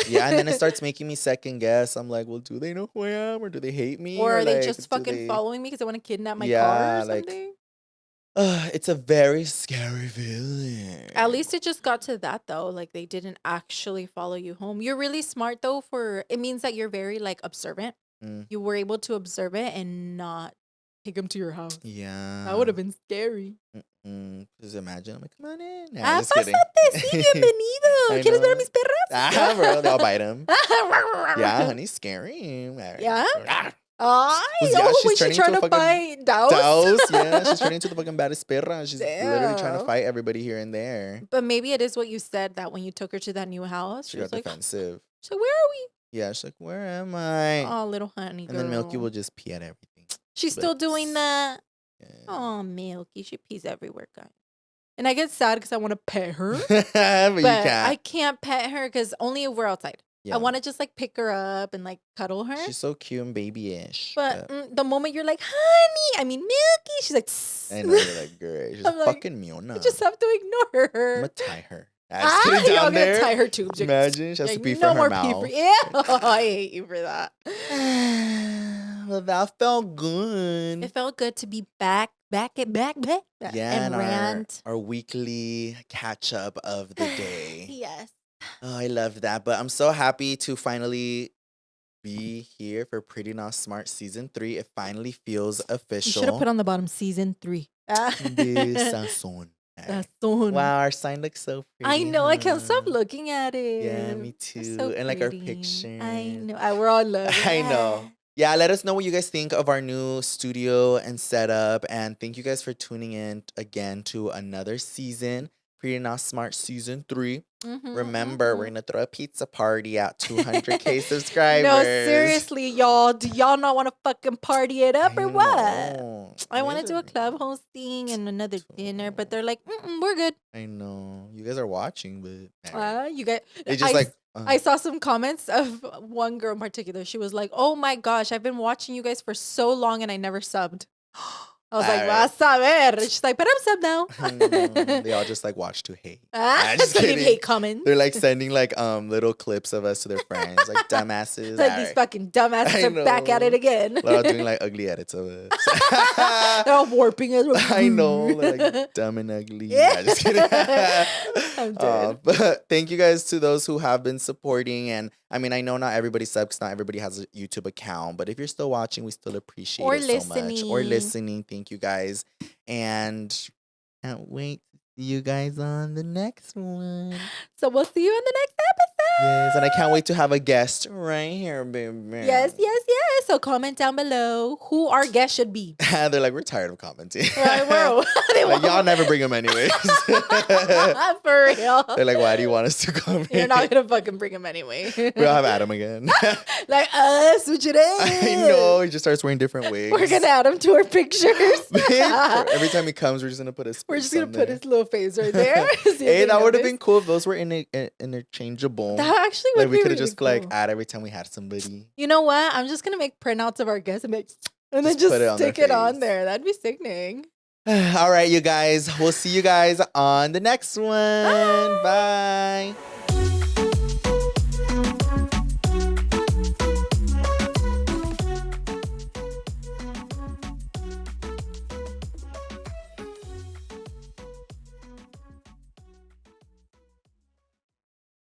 Yeah, and then it starts making me second guess. I'm like, well, do they know who I am, or do they hate me? Or are they just fucking following me because they want to kidnap my car or something? It's a very scary feeling. At least it just got to that, though. Like, they didn't actually follow you home. You're really smart, though, it means that you're very, like, observant. You were able to observe it and not take them to your house. Yeah. That would have been scary. Just imagine, I'm like, come on in. Nah, pásate, sí, bienvenido. ¿Quieres ver a mis perras? Bro, they'll bite him. Yeah, honey, scary. Yeah? Yeah, she's trying to fight Douse. Yeah, she's turning into the fucking baddest perra. She's literally trying to fight everybody here and there. But maybe it is what you said, that when you took her to that new house, she got defensive. She's like, where are we? Yeah, she's like, where am I? Oh, little honey girl. And then Milky will just pee at everything. She's still doing that. Yeah. Oh, Milky, she pees everywhere, guys. And I get sad because I want to pet her. but you can't. I can't pet her because only if we're outside. Yeah. I want to just like pick her up and like cuddle her. She's so cute and babyish. But the moment you're like, honey, I mean Milky, she's like, I know, you're like, great. She's fucking Miona. You just have to ignore her. I'm going to tie her. I'm going to tie her too. Imagine she has to pee from her mouth. Yeah, I hate you for that. Well, that felt good. It felt good to be back. Yeah, and rant. Our weekly catch up of the day. Yes. Oh, I love that. But I'm so happy to finally be here for Pretty Not Smart Season 3. It finally feels official. You should have put on the bottom Season 3. Wow, our sign looks so pretty. I know. I can't stop looking at it. Yeah, me too. So and like our picture. I know. We're all loving it. I know. Yeah, let us know what you guys think of our new studio and setup. And thank you guys for tuning in again to another season. Pretty Not Smart Season 3. Remember, we're going to throw a pizza party at 200K subscribers. No, seriously, y'all. Do y'all not want to fucking party it up or what? I want to do a club hosting and another dinner, but they're like, we're good. I know. You guys are watching, but... you guys... It's just I saw some comments of one girl in particular. She was like, oh my gosh, I've been watching you guys for so long and I never subbed. I was like, vas a ver. She's like, but I'm subbed now. They all just like watch to hate. Just kidding. Hate comments. They're like sending like little clips of us to their friends, like dumbasses. Like these fucking dumbasses are back at it again. They're all doing like ugly edits of us. They're all warping it. I know, like dumb and ugly. Yeah, just kidding. I'm dead. But thank you guys to those who have been supporting. And I mean, I know not everybody subs, not everybody has a YouTube account, but if you're still watching, we still appreciate it so much. Or listening. Thank you guys. And can't wait to see you guys on the next one. So we'll see you in the next episode. Yes, and I can't wait to have a guest right here, baby. Yes. So comment down below who our guest should be. They're like, we're tired of commenting. Right, like, y'all never bring them anyways. For real. They're like, why do you want us to come here? You're not going to fucking bring him anyway. We'll have Adam again. Like, switch it in. I know. He just starts wearing different wigs. We're going to add him to our pictures. Every time he comes, we're just going to put his face. We're just going to put his little face right there. Hey, that would have been cool if those were interchangeable. That actually would like, be we could have really just cool. like add every time we had somebody. You know what? I'm just going to make printouts of our guests and then just stick it on there. That'd be sickening. All right, you guys. We'll see you guys on the next one. Bye.